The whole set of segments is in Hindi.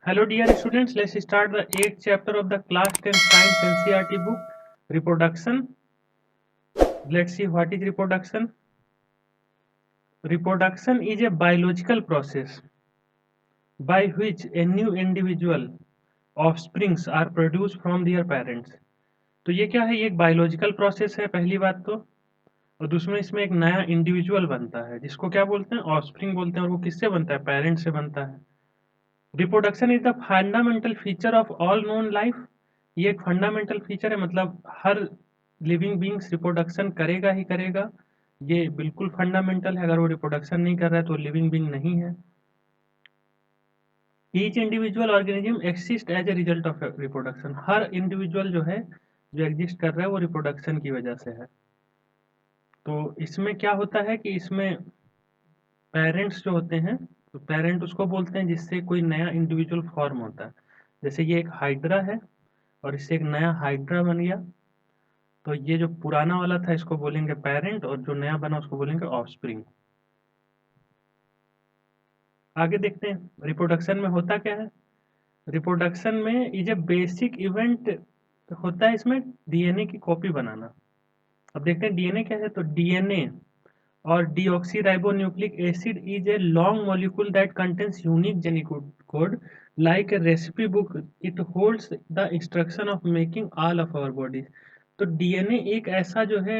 Hello dear students, let's start the 8th chapter of the class 10 science NCERT book, reproduction. Let's see what is reproduction. Reproduction is a biological process by which a new individual offsprings are produced from their parents. तो ये क्या है, ये एक बायोलॉजिकल प्रोसेस है पहली बात तो, और दूसरा इसमें एक नया इंडिविजुअल बनता है जिसको क्या बोलते हैं, ऑफस्प्रिंग बोलते हैं, और वो किससे बनता है, पेरेंट से बनता है। Reproduction is the fundamental feature of all known life. ये एक फंडामेंटल फीचर है, मतलब हर लिविंग बींग्स रिप्रोडक्शन करेगा ही करेगा, ये बिल्कुल फंडामेंटल है। अगर वो रिप्रोडक्शन नहीं कर रहा है तो लिविंग बींग नहीं है। Each individual organism exist as a result of reproduction. हर इंडिविजुअल जो है, जो एग्जिस्ट कर रहा है, वो रिप्रोडक्शन की वजह से है। तो इसमें क्या होता है कि इसमें पेरेंट्स जो होते हैं, तो पेरेंट उसको बोलते हैं जिससे कोई नया इंडिविजुअल फॉर्म होता है। जैसे ये एक हाइड्रा है और इससे एक नया हाइड्रा बन गया, तो ये जो पुराना वाला था इसको बोलेंगे पेरेंट, और जो नया बना उसको बोलेंगे ऑफस्प्रिंग। आगे देखते हैं रिप्रोडक्शन में होता क्या है। रिप्रोडक्शन में इज ए बेसिक इवेंट होता है इसमें डीएनए की कॉपी बनाना। अब देखते हैं डीएनए क्या है। तो डीएनए और deoxyribonucleic acid is a long molecule that contains unique genetic code like a recipe book. It holds the instruction of making all of our bodies. तो डीएनए एक ऐसा जो है,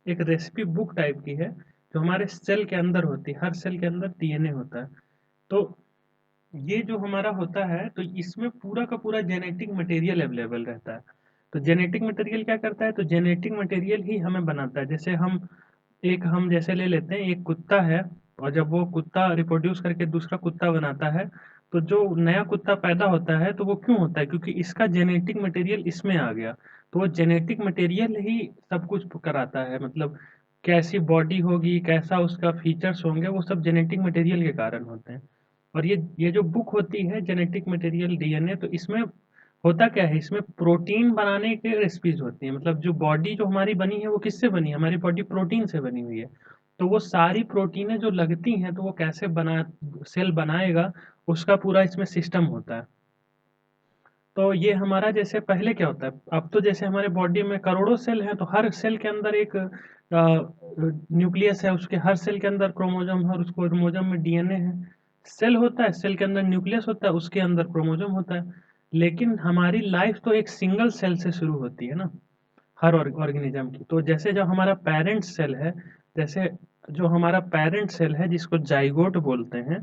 एक रेसिपी बुक टाइप की है जो हमारे सेल के अंदर होती है। हर सेल के अंदर डीएनए होता है। तो ये जो हमारा होता है, तो इसमें पूरा का पूरा जेनेटिक मटेरियल अवेलेबल रहता है। तो जेनेटिक मटेरियल क्या करता है, तो जेनेटिक मटेरियल ही हमें बनाता है। जैसे हम जैसे ले लेते हैं, एक कुत्ता है, और जब वो कुत्ता रिप्रोड्यूस करके दूसरा कुत्ता बनाता है, तो जो नया कुत्ता पैदा होता है तो वो क्यों होता है, क्योंकि इसका जेनेटिक मटेरियल इसमें आ गया। तो वो जेनेटिक मटेरियल ही सब कुछ कराता है, मतलब कैसी बॉडी होगी, कैसा उसका फीचर्स होंगे, वो सब जेनेटिक मटेरियल के कारण होते हैं। और ये जो बुक होती है जेनेटिक मटेरियल डीएनए, तो इसमें होता क्या है, इसमें प्रोटीन बनाने की रेसिपीज होती हैं। मतलब जो बॉडी जो हमारी बनी है वो किससे बनी है, हमारी बॉडी प्रोटीन से बनी हुई है। तो वो सारी प्रोटीनें जो लगती हैं, तो वो कैसे बना, सेल बनाएगा, उसका पूरा इसमें सिस्टम होता है। तो ये हमारा जैसे पहले क्या होता है, अब तो जैसे हमारे बॉडी में करोड़ों सेल हैं, तो हर सेल के अंदर एक न्यूक्लियस है, उसके हर सेल के अंदर क्रोमोजोम है, और उस क्रोमोजोम में डीएनए है। सेल होता है, सेल के अंदर न्यूक्लियस होता है, उसके अंदर क्रोमोजोम होता है। लेकिन हमारी लाइफ तो एक सिंगल सेल से शुरू होती है ना, हर ऑर्गेनिज्म की। तो जैसे जो हमारा पेरेंट सेल है, जैसे जो हमारा पेरेंट सेल है जिसको जाइगोट बोलते हैं,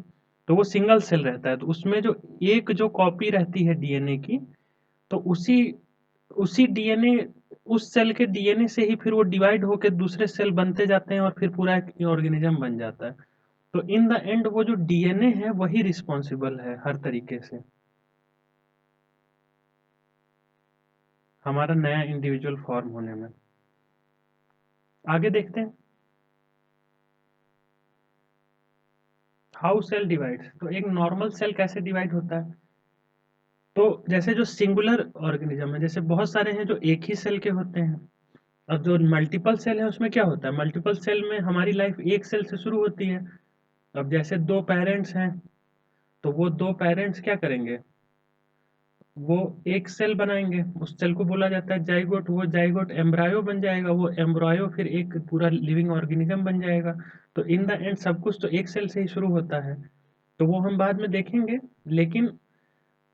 तो वो सिंगल सेल रहता है। तो उसमें जो एक जो कॉपी रहती है डीएनए की, तो उसी उसी डीएनए, उस सेल के डीएनए से ही फिर वो डिवाइड होकर दूसरे सेल बनते जाते हैं, और फिर पूरा एक ऑर्गेनिज्म बन जाता है। तो इन द एंड वो जो डीएनए है वही रिस्पॉन्सिबल है हर तरीके से हमारा नया इंडिविजुअल फॉर्म होने में। आगे देखते हैं हाउ सेल डिवाइड्स। तो एक नॉर्मल सेल कैसे डिवाइड होता है। तो जैसे जो सिंगुलर ऑर्गेनिज्म है, जैसे बहुत सारे हैं जो एक ही सेल के होते हैं। अब जो मल्टीपल सेल है उसमें क्या होता है, मल्टीपल सेल में हमारी लाइफ एक सेल से शुरू होती है। अब जैसे दो पेरेंट्स हैं, तो वो दो पेरेंट्स क्या करेंगे, वो एक सेल बनाएंगे, उस सेल को बोला जाता है जाइगोट। वो जाइगोट एम्ब्रायो बन जाएगा, वो एम्ब्रायो फिर एक पूरा लिविंग ऑर्गेनिज्म बन जाएगा। तो इन द एंड सब कुछ तो एक सेल से ही शुरू होता है, तो वो हम बाद में देखेंगे। लेकिन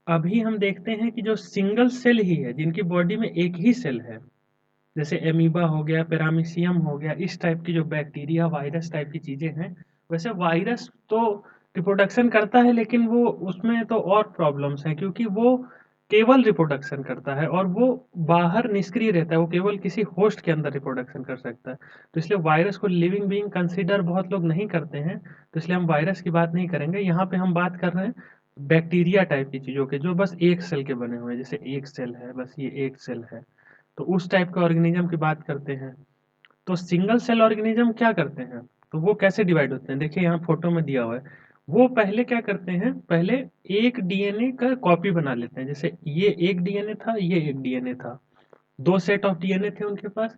अभी हम देखते हैं कि जो सिंगल सेल ही है, जिनकी बॉडी में एक ही सेल है, जैसे एमीबा हो गया, पेरामीशियम हो गया, इस टाइप की जो बैक्टीरिया वायरस टाइप की चीजें हैं। वैसे वायरस तो रिप्रोडक्शन करता है, लेकिन वो उसमें तो और प्रॉब्लम्स हैं, क्योंकि वो केवल रिप्रोडक्शन करता है और वो बाहर निष्क्रिय रहता है, वो केवल किसी होस्ट के अंदर रिप्रोडक्शन कर सकता है। तो इसलिए वायरस को लिविंग बीइंग कंसीडर बहुत लोग नहीं करते हैं, तो इसलिए हम वायरस की बात नहीं करेंगे। यहाँ पे हम बात कर रहे हैं बैक्टीरिया टाइप की चीजों के, जो बस एक सेल के बने हुए हैं। जैसे एक सेल है, बस ये एक सेल है, तो उस टाइप के ऑर्गेनिज्म की बात करते हैं। तो सिंगल सेल ऑर्गेनिज्म क्या करते हैं, तो वो कैसे डिवाइड होते हैं, देखिए यहाँ फोटो में दिया हुआ है। वो पहले क्या करते हैं, पहले एक डीएनए का कॉपी बना लेते हैं। जैसे ये एक डीएनए था, ये एक डीएनए था, दो सेट ऑफ डीएनए थे उनके पास।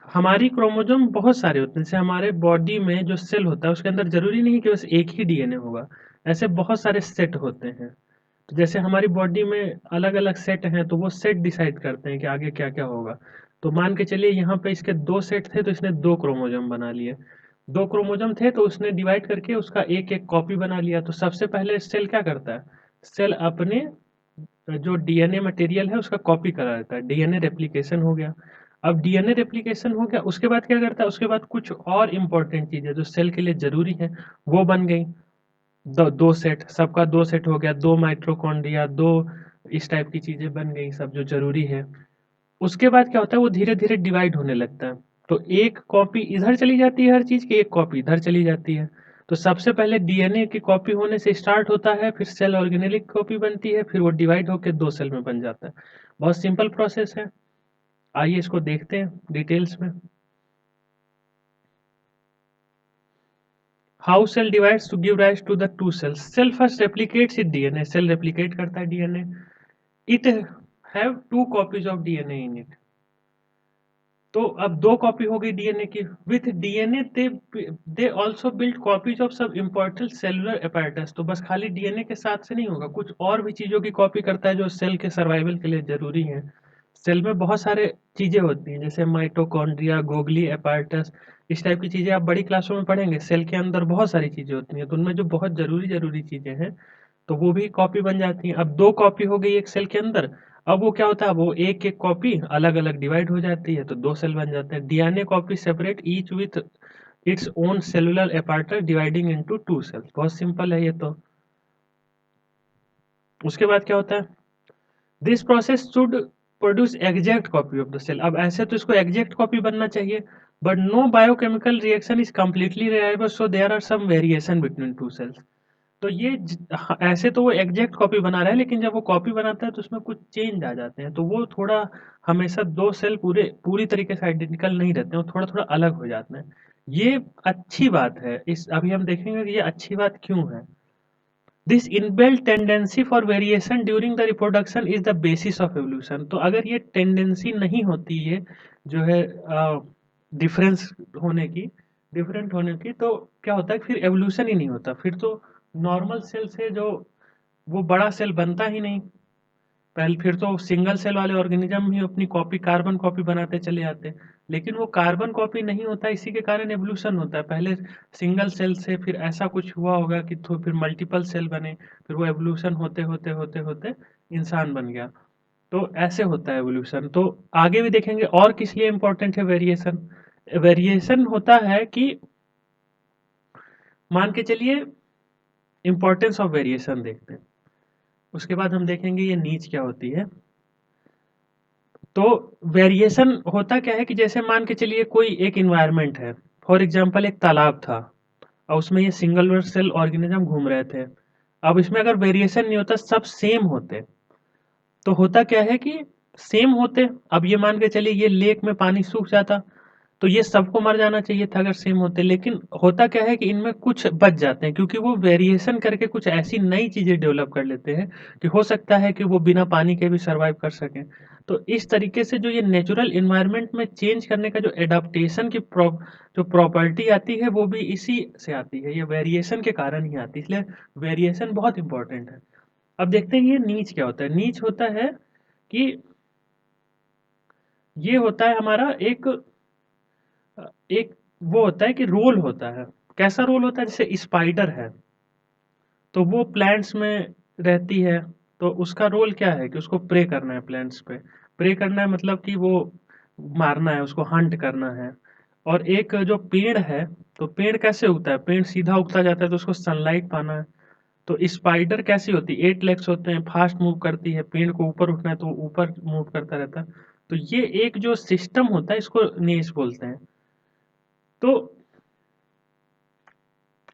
हमारी क्रोमोजोम बहुत सारे होते हैं, जैसे हमारे बॉडी में जो सेल होता है उसके अंदर जरूरी नहीं कि बस एक ही डीएनए होगा, ऐसे बहुत सारे सेट होते हैं। तो जैसे हमारी बॉडी में अलग अलग सेट हैं, तो वो सेट डिसाइड करते हैं कि आगे क्या क्या होगा। तो मान के चलिए यहाँ पे इसके 2 सेट थे, तो इसने 2 क्रोमोसोम बना लिए। 2 क्रोमोसोम थे तो उसने डिवाइड करके उसका एक एक कॉपी बना लिया। तो सबसे पहले सेल क्या करता है, सेल अपने जो डीएनए मटेरियल है उसका कॉपी करा देता है, डीएनए रेप्लिकेशन हो गया। अब डीएनए रेप्लिकेशन हो गया, उसके बाद क्या करता है, उसके बाद कुछ और इम्पोर्टेंट चीजें जो सेल के लिए जरूरी है वो बन गई। दो सेट, सबका 2 सेट हो गया, 2 माइटोकॉन्ड्रिया, 2 इस टाइप की चीजें बन गई सब जो जरूरी है। उसके बाद क्या होता है, वो धीरे धीरे डिवाइड होने लगता है। तो एक कॉपी इधर चली जाती है हर चीज की, एक कॉपी इधर चली जाती है। तो सबसे पहले डीएनए की कॉपी होने से स्टार्ट होता है, फिर सेल ऑर्गेनेल की कॉपी बनती है, फिर वो डिवाइड होकर 2 सेल में बन जाता है। बहुत सिंपल प्रोसेस है। आइए इसको देखते हैं डिटेल्स में। How cell divides to give rise to the two cells. Cell first replicates it DNA, cell replicate करता है DNA. It have 2 copies of DNA in it. तो अब 2 कॉपी हो गई डीएनए की। With DNA they also build copies of सब इंपॉर्टेंट सेलुलर अपैरेटस। तो बस खाली डीएनए के साथ से नहीं होगा, कुछ और भी चीजों की कॉपी करता है जो सेल के सर्वाइवल के लिए जरूरी है। सेल में बहुत सारे चीजें होती हैं, जैसे माइटोकॉन्ड्रिया, गोगली अपैरेटस, इस टाइप की चीजें आप बड़ी क्लासों में पढ़ेंगे। सेल के अंदर बहुत सारी चीजें होती हैं, तो उनमें जो बहुत जरूरी जरूरी चीजें हैं तो वो भी कॉपी बन जाती हैं। अब 2 कॉपी हो गई एक सेल के अंदर। अब वो क्या होता है, वो एक एक कॉपी अलग अलग डिवाइड हो जाती है, तो 2 सेल बन जाते हैं। DNA copy separate each with its own cellular apparatus dividing into 2 cells. बहुत सिंपल है ये तो। उसके बाद क्या होता है, this process should produce exact copy of the cell. अब ऐसे तो इसको एग्जैक्ट कॉपी बनना चाहिए, but no biochemical reaction is completely reliable, so there are some variation between 2 cells. तो ये ऐसे तो वो एग्जैक्ट कॉपी बना रहा है, लेकिन जब वो कॉपी बनाता है तो उसमें कुछ चेंज आ जाते हैं, तो वो थोड़ा हमेशा 2 सेल पूरी तरीके से आइडेंटिकल नहीं रहते हैं, वो थोड़ा थोड़ा अलग हो जाते हैं। ये अच्छी बात है। इस अभी हम देखेंगे कि ये अच्छी बात क्यों है। This inbuilt tendency for variation during the reproduction is the basis of evolution. तो अगर ये टेंडेंसी नहीं होती है जो है डिफरेंस होने की, डिफरेंट होने की, तो क्या होता है फिर एवोल्यूशन ही नहीं होता। फिर तो नॉर्मल सेल से जो वो बड़ा सेल बनता ही नहीं। पहले फिर तो सिंगल सेल वाले ऑर्गेनिज्म ही अपनी कॉपी, कार्बन कॉपी बनाते चले जाते। लेकिन वो कार्बन कॉपी नहीं होता, इसी के कारण एवोल्यूशन होता है। पहले सिंगल सेल से फिर ऐसा कुछ हुआ होगा कि तो फिर मल्टीपल सेल बने, फिर वो एवोल्यूशन होते होते होते होते इंसान बन गया। तो ऐसे होता है एवोल्यूशन। तो आगे भी देखेंगे और किस लिए इंपॉर्टेंट है वेरिएशन। वेरिएशन होता है कि मान के चलिए इंपॉर्टेंस ऑफ वेरिएशन देखते हैं, उसके बाद हम देखेंगे ये नीच क्या होती है। तो वेरिएशन होता क्या है कि जैसे मान के चलिए कोई एक इन्वायरमेंट है, फॉर एग्जांपल एक तालाब था और उसमें ये सिंगल सेल ऑर्गेनिज्म घूम रहे थे। अब इसमें अगर वेरिएशन नहीं होता, सब सेम होते, तो होता क्या है कि सेम होते। अब ये मान के चलिए ये लेक में पानी सूख जाता, तो ये सबको मर जाना चाहिए था अगर सेम होते। लेकिन होता क्या है कि इनमें कुछ बच जाते हैं, क्योंकि वो वेरिएशन करके कुछ ऐसी नई चीजें डेवलप कर लेते हैं कि हो सकता है कि वो बिना पानी के भी सरवाइव कर सकें। तो इस तरीके से जो ये नेचुरल इन्वायरमेंट में चेंज करने का जो एडाप्टेशन की जो प्रॉपर्टी आती है, वो भी इसी से आती है, ये वेरिएशन के कारण ही आती है। इसलिए वेरिएशन बहुत इंपॉर्टेंट है। अब देखते हैं ये नीच क्या होता है। नीच होता है कि ये होता है हमारा एक एक वो होता है कि रोल होता है। कैसा रोल होता है, जैसे स्पाइडर है तो वो प्लांट्स में रहती है, तो उसका रोल क्या है कि उसको प्रे करना है प्लांट्स पे। प्रे करना है मतलब कि वो मारना है, उसको हंट करना है। और एक जो पेड़ है, तो पेड़ कैसे उगता है, पेड़ सीधा उगता जाता है, तो उसको सनलाइट पाना है। तो स्पाइडर कैसी होती है, 8 लेग्स होते हैं, फास्ट मूव करती है, पेड़ को ऊपर उठना है तो ऊपर मूव करता रहता है। तो ये एक जो सिस्टम होता है इसको नीश बोलते हैं। तो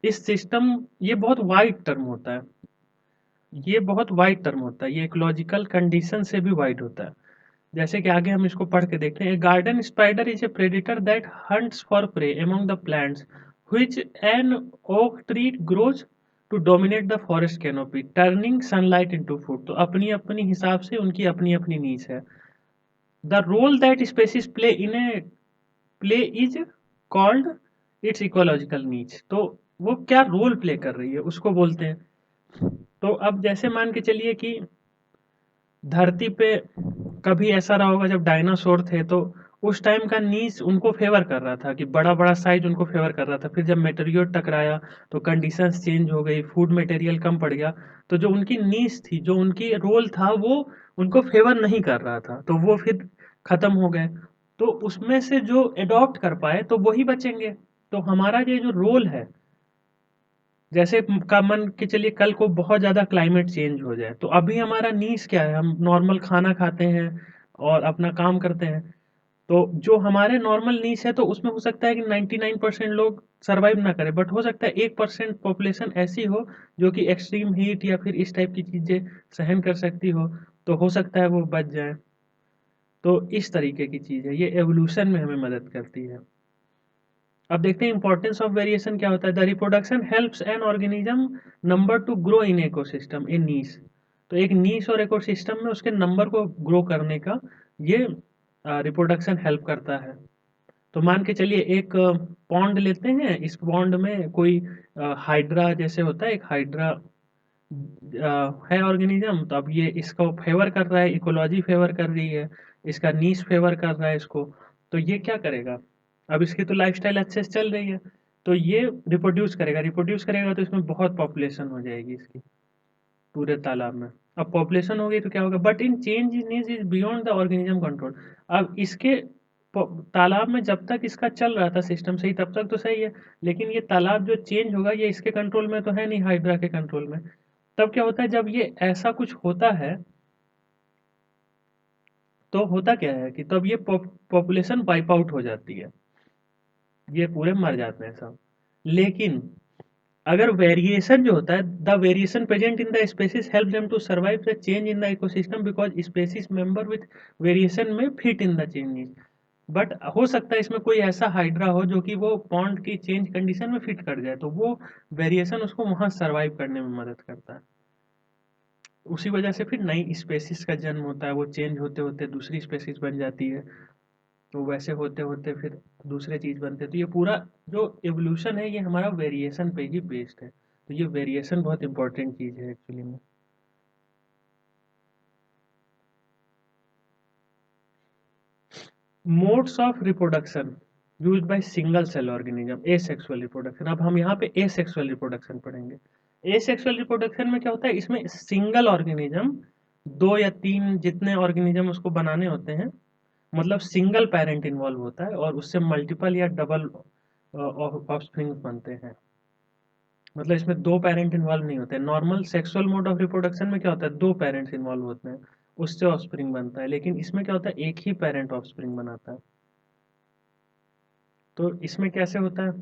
इस सिस्टम, ये बहुत वाइड टर्म होता है, ये बहुत वाइड टर्म होता है, ये इकोलॉजिकल कंडीशन से भी वाइड होता है। जैसे कि आगे हम इसको पढ़ के देखते हैं। Garden spider is a predator that hunts for prey among the plants which an oak tree grows to dominate the forest canopy turning sunlight into food. तो अपनी अपनी हिसाब से उनकी अपनी अपनी नीच है। The role that species play in a play is called its ecological niche. तो वो क्या रोल प्ले कर रही है उसको बोलते हैं तो अब जैसे मान के चलिए कि धरती पे कभी ऐसा रहा होगा जब डायनासोर थे, तो उस टाइम का नीच उनको फेवर कर रहा था कि बड़ा बड़ा साइज उनको फेवर कर रहा था। फिर जब मेटेरियर टकराया तो कंडीशंस चेंज हो गई, फूड मटेरियल कम पड़ गया, तो जो उनकी नीच थी, जो उनकी रोल था, वो उनको फेवर नहीं कर रहा था, तो वो फिर खत्म हो गए। तो उसमें से जो अडॉप्ट कर पाए तो वही बचेंगे। तो हमारा ये जो रोल है, जैसे का मन कि चलिए कल को बहुत ज़्यादा क्लाइमेट चेंज हो जाए, तो अभी हमारा नीश क्या है, हम नॉर्मल खाना खाते हैं और अपना काम करते हैं। तो जो हमारे नॉर्मल नीश है, तो उसमें हो सकता है कि 99% लोग सरवाइव ना करें, बट हो सकता है 1% पॉपुलेशन ऐसी हो जो कि एक्सट्रीम हीट या फिर इस टाइप की चीज़ें सहन कर सकती हो सकता है वो बच जाए। तो इस तरीके की चीज़ है, ये एवोल्यूशन में हमें मदद करती है। अब देखते हैं इंपॉर्टेंस ऑफ वेरिएशन क्या होता है। The reproduction helps an organism number to grow in ecosystem in niche. तो एक नीश और इकोसिस्टम में उसके नंबर को ग्रो करने का ये रिप्रोडक्शन हेल्प करता है। तो मान के चलिए एक पॉन्ड लेते हैं, इस पॉन्ड में कोई हाइड्रा जैसे होता है, एक हाइड्रा है ऑर्गेनिज्म। तो अब ये इसको फेवर कर रहा है, इकोलॉजी फेवर कर रही है, इसका नीश फेवर कर रहा है इसको। तो ये क्या करेगा, अब इसकी तो लाइफस्टाइल अच्छे से चल रही है, तो ये रिप्रोड्यूस करेगा तो इसमें बहुत पॉपुलेशन हो जाएगी इसकी पूरे तालाब में। अब पॉपुलेशन हो गई तो क्या होगा, but in change is beyond the organism control. अब इसके तालाब में जब तक इसका चल रहा था सिस्टम सही, तब तक तो सही है, लेकिन ये तालाब जो चेंज होगा ये इसके कंट्रोल में तो है नहीं, हाइड्रा के कंट्रोल में। तब क्या होता है, जब ये ऐसा कुछ होता है तो होता क्या है कि तब ये पॉपुलेशन वाइप आउट हो जाती है, ये पूरे मर जाते हैं सब। लेकिन अगर वेरिएशन जो होता है, the variation present in the species help them to survive the change in the ecosystem because species member with variation में fit in the changes. But हो सकता है इसमें कोई ऐसा हाइड्रा हो जो कि वो पॉन्ड की चेंज कंडीशन में फिट कर जाए, तो वो वेरिएशन उसको वहां सर्वाइव करने में मदद करता है। उसी वजह से फिर नई स्पेसिस का जन्म होता है, वो चेंज होते होते दूसरी स्पेसिस बन जाती है, तो वैसे होते होते फिर दूसरे चीज बनते हैं। तो ये पूरा जो एवोल्यूशन है ये हमारा वेरिएशन पे ही बेस्ड है। तो ये वेरिएशन बहुत इंपॉर्टेंट चीज है एक्चुअली में। Modes of reproduction used by single cell organism, asexual reproduction. अब हम यहाँ पे एसेक्सुअल रिप्रोडक्शन पढ़ेंगे। एसेक्सुअल रिप्रोडक्शन में क्या होता है, इसमें सिंगल ऑर्गेनिज्म, दो या तीन जितने ऑर्गेनिज्म उसको बनाने होते हैं, मतलब सिंगल पेरेंट इन्वॉल्व होता है और उससे मल्टीपल या डबल ऑफस्प्रिंग बनते हैं। मतलब इसमें दो पेरेंट इन्वॉल्व नहीं होते। Normal sexual mode of reproduction में क्या होता है, दो पेरेंट्स इन्वॉल्व होते हैं, उससे ऑफस्प्रिंग बनता है। लेकिन इसमें क्या होता है, एक ही पेरेंट ऑफस्प्रिंग बनाता है। तो इसमें कैसे होता है,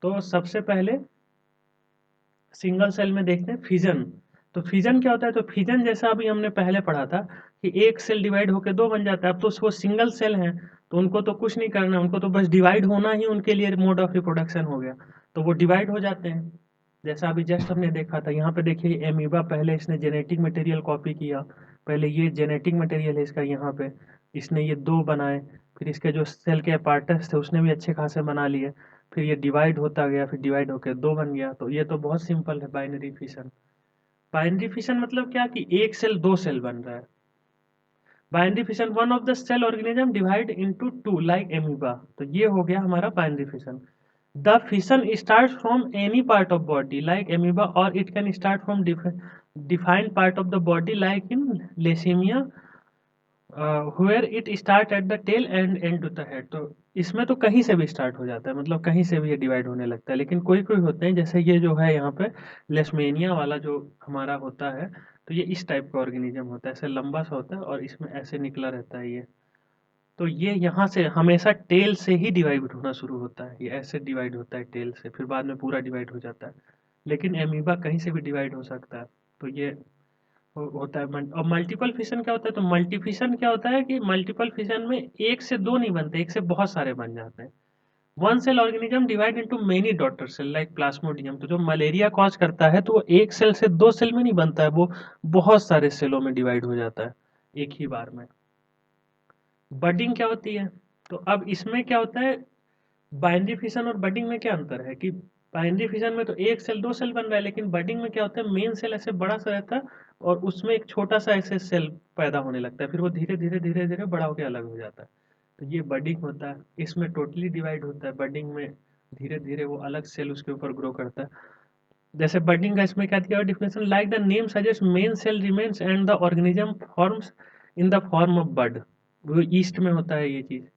तो सबसे पहले सिंगल सेल में देखते हैं फिजन। तो फिजन क्या होता है, तो फिजन जैसा अभी हमने पहले पढ़ा था कि एक सेल डिवाइड होकर दो बन जाता है। अब तो वो सिंगल सेल हैं, तो उनको तो कुछ नहीं करना, उनको तो बस डिवाइड होना ही उनके लिए मोड ऑफ रिप्रोडक्शन हो गया, तो वो डिवाइड हो जाते हैं। जैसा अभी जस्ट हमने देखा था, यहाँ पे देखिए एमीबा, पहले इसने जेनेटिक मटेरियल कॉपी किया, पहले ये जेनेटिक मटेरियल है इसका, यहाँ पे इसने ये दो बनाए, फिर इसके जो सेल के पार्टस थे उसने भी अच्छे खासे बना लिए, फिर ये डिवाइड होता गया, फिर डिवाइड होकर दो बन गया। तो ये तो बहुत सिंपल है, बाइनरी फिशन। बाइनरी फिशन मतलब क्या कि एक सेल दो सेल बन रहा है। Binary fission, one of the cell organism divide into two like amoeba. तो ये हो गया हमारा binary fission. The fission start from any part of body like amoeba और it can start from defined part of the body like in leishmania where it start at the tail end and to the head. तो इसमें तो कहीं से भी स्टार्ट हो जाता है, मतलब कहीं से भी ये डिवाइड होने लगता है। लेकिन कोई कोई होते हैं, जैसे ये जो है यहाँ पे लेशमेनिया वाला जो हमारा होता है, तो ये इस टाइप का ऑर्गेनिज्म होता है, ऐसे लंबा सा होता है और इसमें ऐसे निकला रहता है ये। तो ये यहाँ से हमेशा टेल से ही डिवाइड होना शुरू होता है, ये ऐसे डिवाइड होता है टेल से, फिर बाद में पूरा डिवाइड हो जाता है। लेकिन एमीबा कहीं से भी डिवाइड हो सकता है। तो ये होता है। और मल्टीपल फिशन क्या होता है, तो मल्टी फिशन क्या होता है कि मल्टीपल फिशन में एक से दो नहीं बनते, एक से बहुत सारे बन जाते हैं। One cell organism divide into many daughter cell like plasmodium. तो जो मलेरिया कॉज करता है, तो वो एक सेल से दो सेल में नहीं बनता है, वो बहुत सारे सेलों में डिवाइड हो जाता है एक ही बार में। बडिंग क्या होती है, तो अब इसमें क्या होता है, बाइनरी फिशन और बडिंग में क्या अंतर है कि बाइनरी फिशन में तो एक सेल दो सेल बन रहा है, लेकिन बडिंग में क्या होता है, मेन सेल ऐसे बड़ा सा रहता है और उसमें एक छोटा सा ऐसे सेल पैदा होने लगता है, फिर वो धीरे धीरे धीरे धीरे बड़ा होकर अलग हो जाता है। तो ये बडिंग होता है। इसमें टोटली डिवाइड होता है, बडिंग में धीरे धीरे वो अलग सेल उसके ऊपर ग्रो करता है। जैसे बडिंग का इसमें क्या दिया definition, like the name suggest main cell remains and the organism forms in the form of bud. वो ईस्ट में होता है ये चीज।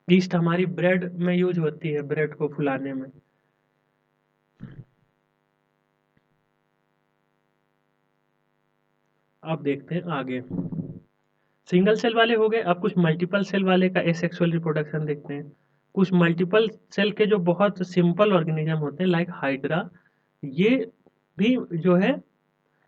ईस्ट हमारी ब्रेड में यूज होती है, ब्रेड को फुलाने में। अब देखते हैं आगे। सिंगल सेल वाले हो गए, अब कुछ मल्टीपल सेल वाले का एसेक्सुअल रिप्रोडक्शन देखते हैं। कुछ मल्टीपल सेल के जो बहुत सिंपल ऑर्गेनिज्म होते हैं लाइक हाइड्रा, ये भी जो है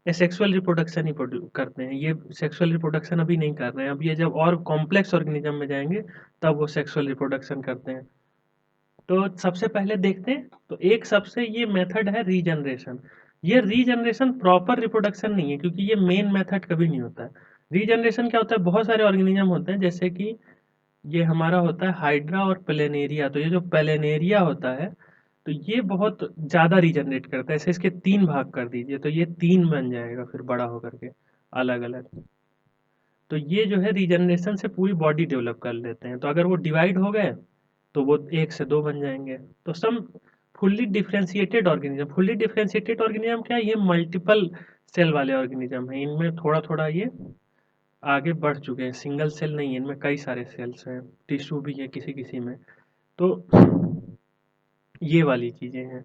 एसेक्सुअल रिप्रोडक्शन ही करते हैं। ये सेक्सुअल रिप्रोडक्शन अभी नहीं कर रहे हैं, अब ये जब और कॉम्प्लेक्स ऑर्गेनिज्म में जाएंगे तब वो सेक्सुअल रिप्रोडक्शन करते हैं। तो सबसे पहले देखते हैं, तो एक सबसे ये मेथड है रीजनरेशन। ये रीजनरेशन प्रॉपर रिप्रोडक्शन नहीं है, क्योंकि ये मेन मेथड कभी नहीं होता है। रीजनरेशन क्या होता है, बहुत सारे ऑर्गेनिज्म होते हैं, जैसे कि ये हमारा होता है हाइड्रा और प्लेनेरिया। तो ये जो प्लेनेरिया होता है, तो ये बहुत ज़्यादा रीजनरेट करता है। ऐसे इसके 3 भाग कर दीजिए तो ये 3 बन जाएगा फिर बड़ा होकर के अलग अलग। तो ये जो है रीजनरेशन से पूरी बॉडी डेवलप कर लेते हैं। तो अगर वो डिवाइड हो गए तो वो 1 से 2 बन जाएंगे। तो some fully differentiated organism, fully differentiated organism क्या है, ये मल्टीपल सेल वाले ऑर्गेनिज्म है। इनमें थोड़ा थोड़ा ये आगे बढ़ चुके हैं, सिंगल सेल नहीं है, इनमें कई सारे सेल्स हैं, टिश्यू भी है किसी किसी में। तो ये वाली चीज़ें हैं।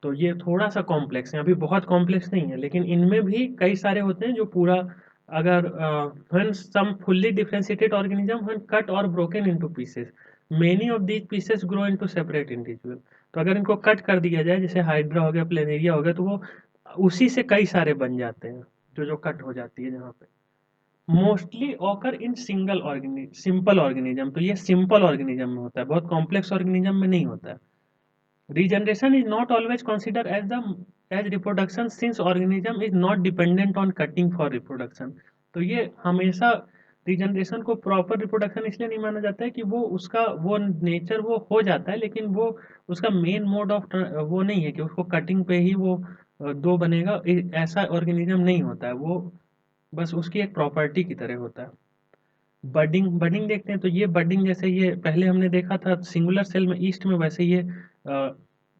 तो ये थोड़ा सा कॉम्प्लेक्स है, अभी बहुत कॉम्प्लेक्स नहीं है, लेकिन इनमें भी कई सारे होते हैं जो पूरा, अगर when some fully differentiated organism when cut or broken into pieces, many of these pieces grow into separate individual। तो अगर इनको कट कर दिया जाए, जैसे हाइड्रा हो गया, प्लेनेरिया हो गया, तो वो उसी से कई सारे बन जाते हैं, जो जो कट हो जाती है जहाँ पे। Mostly occur in single organism, simple organism. तो ये सिंपल ऑर्गेनिज्म में होता है, बहुत कॉम्प्लेक्स ऑर्गेनिज्म में नहीं होता है। Regeneration is not always considered as reproduction since organism is not dependent on cutting for reproduction। तो ये हमेशा रिजनरेशन को प्रॉपर रिप्रोडक्शन इसलिए नहीं माना जाता है कि वो उसका वो नेचर वो हो जाता है, लेकिन वो उसका मेन मोड ऑफ वो नहीं है कि उसको कटिंग पे ही वो दो बनेगा, ऐसा ऑर्गेनिज्म नहीं होता है वो, बस उसकी एक प्रॉपर्टी की तरह होता है। बडिंग, बडिंग देखते हैं। तो ये बडिंग जैसे ये पहले हमने देखा था सिंगुलर सेल में ईस्ट में, वैसे ये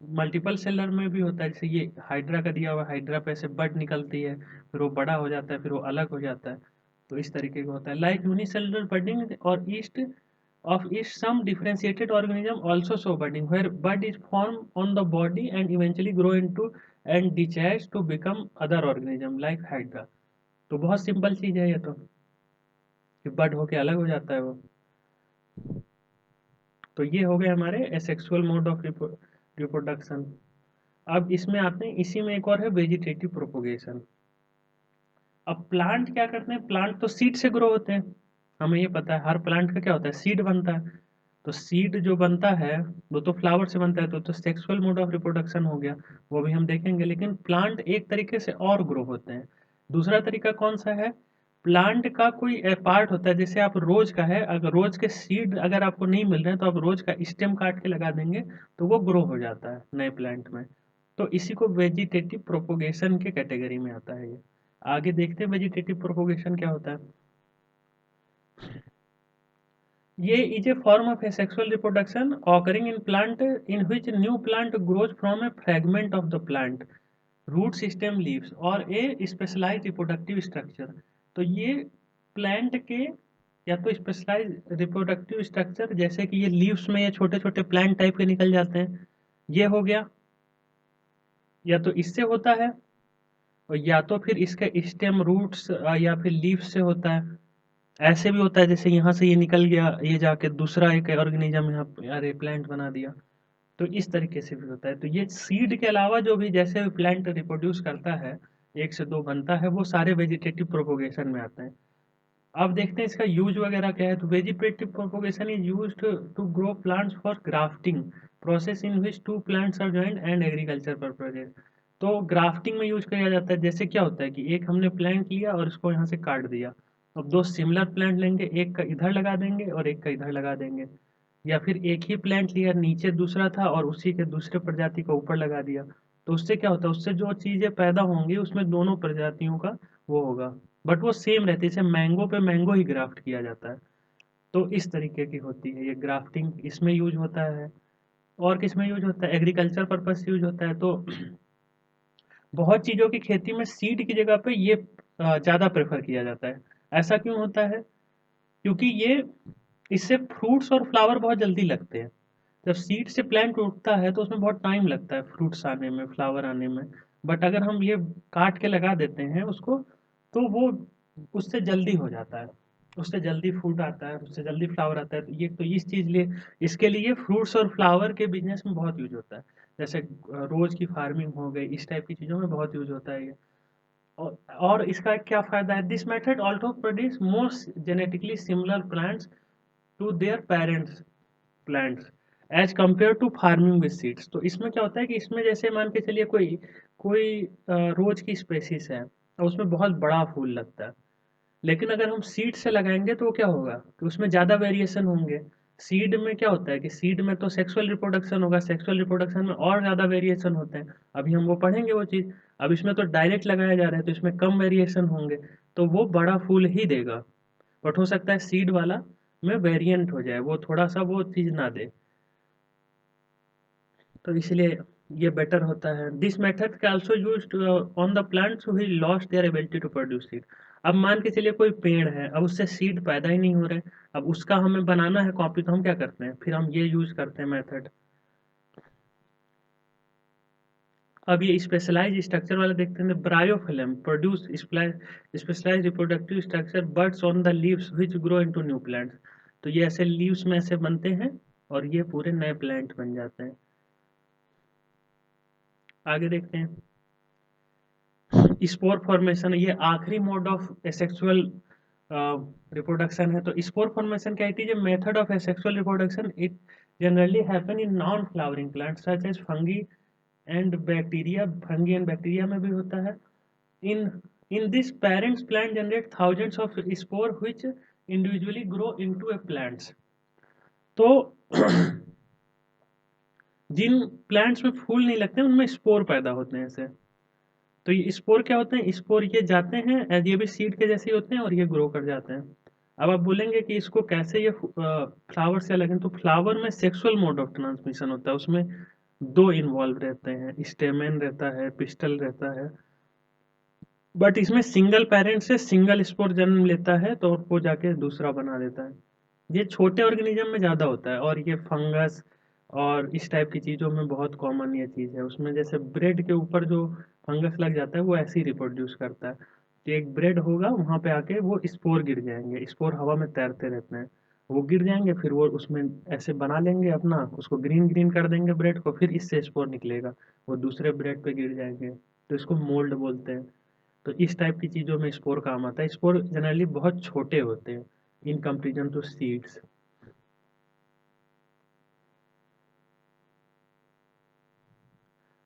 मल्टीपल सेलर में भी होता है। जैसे ये हाइड्रा का दिया हुआ, हाइड्रा पे से बड निकलती है, फिर वो बड़ा हो जाता है, फिर वो अलग हो जाता है। तो इस तरीके का होता है। लाइक यूनिसेलुलर बडिंग और east of each some differentiated organism also show budding where bud is formed on the body and eventually grow into and detach to become other organism like hydra। तो बहुत सिंपल चीज है ये तो, कि बड होके अलग हो जाता है वो। तो ये हो गए हमारे एसेक्सुअल मोड ऑफ रिप्रोडक्शन। अब इसमें आते हैं, इसी में एक और है वेजिटेटिव प्रोपोगेशन। अब प्लांट क्या करते हैं, प्लांट तो सीड से ग्रो होते हैं, हमें ये पता है। हर प्लांट का क्या होता है, सीड बनता है। तो सीड जो बनता है वो तो फ्लावर से बनता है, तो सेक्सुअल मोड ऑफ रिप्रोडक्शन हो गया, वो भी हम देखेंगे। लेकिन प्लांट एक तरीके से और ग्रो होते हैं। दूसरा तरीका कौन सा है, प्लांट का कोई पार्ट होता है, जैसे आप रोज का है, अगर रोज के सीड अगर आपको नहीं मिल रहे हैं तो आप रोज का स्टेम काट के लगा देंगे तो वो ग्रो हो जाता है नए प्लांट में। तो इसी को वेजिटेटिव प्रोपोगेशन के कैटेगरी में आता है ये। आगे देखते हैं वेजिटेटिव प्रोपोगेशन क्या होता है। ये is a form of asexual reproduction occurring in plant in which new plant grows from a fragment of the plant, root system, leaves or a specialized reproductive structure। तो ये प्लांट के या तो स्पेशलाइज रिप्रोडक्टिव स्ट्रक्चर, जैसे कि ये लीव्स में ये छोटे छोटे प्लांट टाइप के निकल जाते हैं, ये हो गया, या तो इससे होता है, और या तो फिर इसके स्टेम, रूट्स या फिर लीव्स से होता है। ऐसे भी होता है जैसे यहाँ से ये निकल गया, ये जाके दूसरा एक ऑर्गेनिज्म यहाँ अरे प्लांट बना दिया। तो इस तरीके से भी होता है। तो ये सीड के अलावा जो भी जैसे भी प्लांट रिप्रोड्यूस करता है, 1 से 2 बनता है, वो सारे वेजिटेटिव प्रोपोगेशन में आते हैं। अब देखते हैं इसका यूज वगैरह क्या है। तो vegetative propagation is used to grow plants for grafting process in which 2 plants are joined and agriculture purposes. तो ग्राफ्टिंग में यूज किया जाता है। जैसे क्या होता है कि एक हमने प्लांट लिया और इसको यहाँ से काट दिया, अब 2 सिमिलर प्लांट लेंगे, एक का इधर लगा देंगे और एक का इधर लगा देंगे, या फिर एक ही प्लांट लिया, नीचे दूसरा था और उसी के दूसरे प्रजाति को ऊपर लगा दिया, तो उससे क्या होता है, उससे जो चीजें पैदा होंगी उसमें दोनों प्रजातियों का वो होगा, बट वो सेम रहती है। जैसे मैंगो पे मैंगो ही ग्राफ्ट किया जाता है, तो इस तरीके की होती है ये ग्राफ्टिंग, इसमें यूज होता है। और किस में यूज होता है, एग्रीकल्चर पर्पज से यूज होता है। तो बहुत चीज़ों की खेती में सीड की जगह पे ये ज़्यादा प्रेफर किया जाता है। ऐसा क्यों होता है, क्योंकि ये इससे फ्रूट्स और फ्लावर बहुत जल्दी लगते हैं। जब सीड से प्लांट उगता है तो उसमें बहुत टाइम लगता है फ्रूट्स आने में, फ्लावर आने में। बट अगर हम ये काट के लगा देते हैं उसको, तो वो उससे जल्दी हो जाता है, उससे जल्दी फ्रूट आता है, उससे जल्दी फ्लावर आता है। तो ये तो इस चीज़ लिए, इसके लिए फ्रूट्स और फ्लावर के बिजनेस में बहुत यूज होता है। जैसे रोज की फार्मिंग हो गई, इस टाइप की चीज़ों में बहुत यूज होता है ये। और इसका क्या फायदा है, this method also produce more genetically similar plants to their parents plants as compare to farming with seeds. तो इसमें क्या होता है कि इसमें जैसे मान के चलिए कोई कोई रोज की स्पेसीज है और उसमें बहुत बड़ा फूल लगता है, लेकिन अगर हम सीड से लगाएंगे तो क्या होगा कि उसमें ज़्यादा वेरिएशन होंगे। सीड में क्या होता है कि सीड में तो सेक्सुअल रिप्रोडक्शन होगा, सेक्सुअल रिप्रोडक्शन में और ज़्यादा वेरिएशन होते हैं। अभी हम वो पढ़ेंगे वो चीज़। अब इसमें तो डायरेक्ट लगाया जा रहा है तो इसमें कम वेरिएशन होंगे, तो वो बड़ा फूल ही देगा। बट हो सकता है सीड वाला में वेरिएंट हो जाए, वो थोड़ा सा वो चीज़ ना दे, तो इसलिए ये बेटर होता है। दिस मेथड का also used on the plants who lost their ability to produce seed. अब मान के चलिए कोई पेड़ है, अब उससे सीड पैदा ही नहीं हो रहे, अब उसका हमें बनाना है कॉपी, तो हम क्या करते हैं, फिर हम ये यूज करते हैं मेथड। अब ये स्पेशलाइज स्ट्रक्चर वाला देखते हैं, bryophyllum produce specialise reproductive structure buds on the leaves which grow into new plants. तो ये ऐसे लीव्स में ऐसे बनते हैं और ये पूरे नए प्लांट बन जाते हैं। आगे देखते हैं, स्पोर फॉर्मेशन, ये आखिरी मोड ऑफ एसेक्सुअल रिप्रोडक्शन है। तो स्पोर फॉर्मेशन क्या है, method of asexual reproduction, it generally happen in non flowering plants such as fungi and bacteria. Fungi and bacteria में भी होता है। In in this parents plant generate thousands of spore which individually grow into a plants. तो जिन प्लांट्स में फूल नहीं लगते उनमें स्पोर पैदा होते हैं ऐसे। तो ये स्पोर क्या होते हैं, स्पोर ये जाते हैं, ये भी सीड के जैसे ही होते हैं और ये ग्रो कर जाते हैं। अब आप बोलेंगे कि इसको कैसे ये फ्लावर से अलग है, तो फ्लावर में सेक्सुअल मोड ऑफ ट्रांसमिशन होता है, उसमें दो इन्वॉल्व रहते हैं, स्टेमेन रहता है, पिस्टल रहता है। बट इसमें सिंगल पेरेंट से सिंगल स्पोर जन्म लेता है तो वो जाके दूसरा बना देता है। ये छोटे ऑर्गेनिज्म में ज़्यादा होता है, और ये फंगस और इस टाइप की चीज़ों में बहुत कॉमन ये चीज़ है। उसमें जैसे ब्रेड के ऊपर जो फंगस लग जाता है वो ऐसे ही रिप्रोड्यूस करता है कि एक ब्रेड होगा, वहाँ पे आके वो स्पोर गिर जाएंगे, स्पोर हवा में तैरते रहते हैं, वो गिर जाएंगे, फिर वो उसमें ऐसे बना लेंगे अपना, उसको ग्रीन ग्रीन कर देंगे ब्रेड को, फिर इससे स्पोर निकलेगा, वो दूसरे ब्रेड पे गिर जाएंगे, तो इसको मोल्ड बोलते हैं। तो इस टाइप की चीज़ों में स्पोर काम आता है। स्पोर जनरली बहुत छोटे होते हैं इन कंपेरिजन टू सीड्स।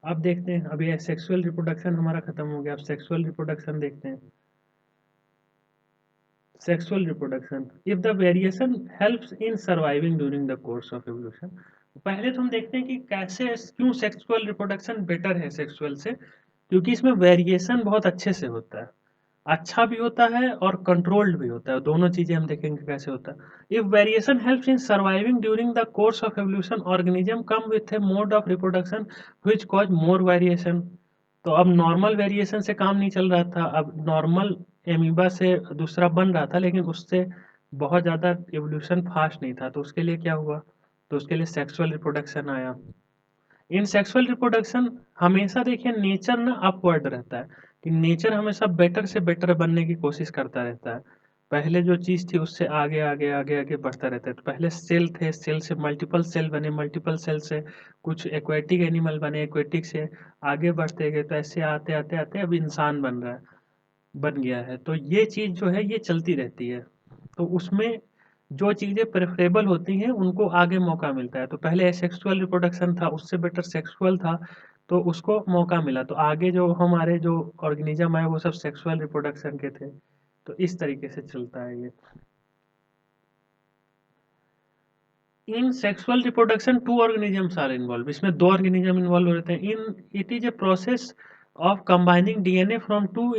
अब देखते हैं, अभी सेक्सुअल रिप्रोडक्शन हमारा खत्म हो गया, अब सेक्सुअल रिप्रोडक्शन देखते हैं। Sexual reproduction, if the variation helps in surviving during the course of evolution. पहले तो हम देखते हैं कि कैसे, क्यों सेक्सुअल रिप्रोडक्शन बेटर है सेक्सुअल से, क्योंकि इसमें वेरिएशन बहुत अच्छे से होता है, अच्छा भी होता है और कंट्रोल्ड भी होता है, दोनों चीजें हम देखेंगे कैसे होता है। If variation helps in surviving during the course of evolution organism come with A mode of reproduction which cause more variation. तो अब नॉर्मल वेरिएशन से काम नहीं चल रहा था, अब नॉर्मल एमीबा से दूसरा बन रहा था, लेकिन उससे बहुत ज़्यादा एवोल्यूशन फास्ट नहीं था, तो उसके लिए क्या हुआ, तो उसके लिए सेक्सुअल रिप्रोडक्शन आया। इन सेक्सुअल रिप्रोडक्शन हमेशा देखिए नेचर ना अपवर्ड रहता है, कि नेचर हमेशा बेटर से बेटर बनने की कोशिश करता रहता है। पहले जो चीज़ थी उससे आगे आगे आगे आगे बढ़ता रहता है। तो पहले सेल थे, सेल से मल्टीपल सेल बने, मल्टीपल सेल से कुछ एक्वेटिक एनिमल बने, एक्वेटिक से आगे बढ़ते गए, तो ऐसे आते आते आते अब इंसान बन रहा है, बन गया है। तो ये चीज़ जो है ये चलती रहती है। तो उसमें जो चीज़ें प्रेफरेबल होती हैं उनको आगे मौका मिलता है। तो पहले एसेक्सुअल रिप्रोडक्शन था, उससे बेटर सेक्सुअल था, तो उसको मौका मिला, तो आगे जो हमारे जो ऑर्गेनिज्म है वो सब सेक्सुअल रिप्रोडक्शन के थे। तो इस तरीके से चलता है ये। In sexual reproduction 2 organisms are involve, इसमें 2 ऑर्गेनिज्म इन्वॉल्व होते हैं। In it is a process of combining DNA from 2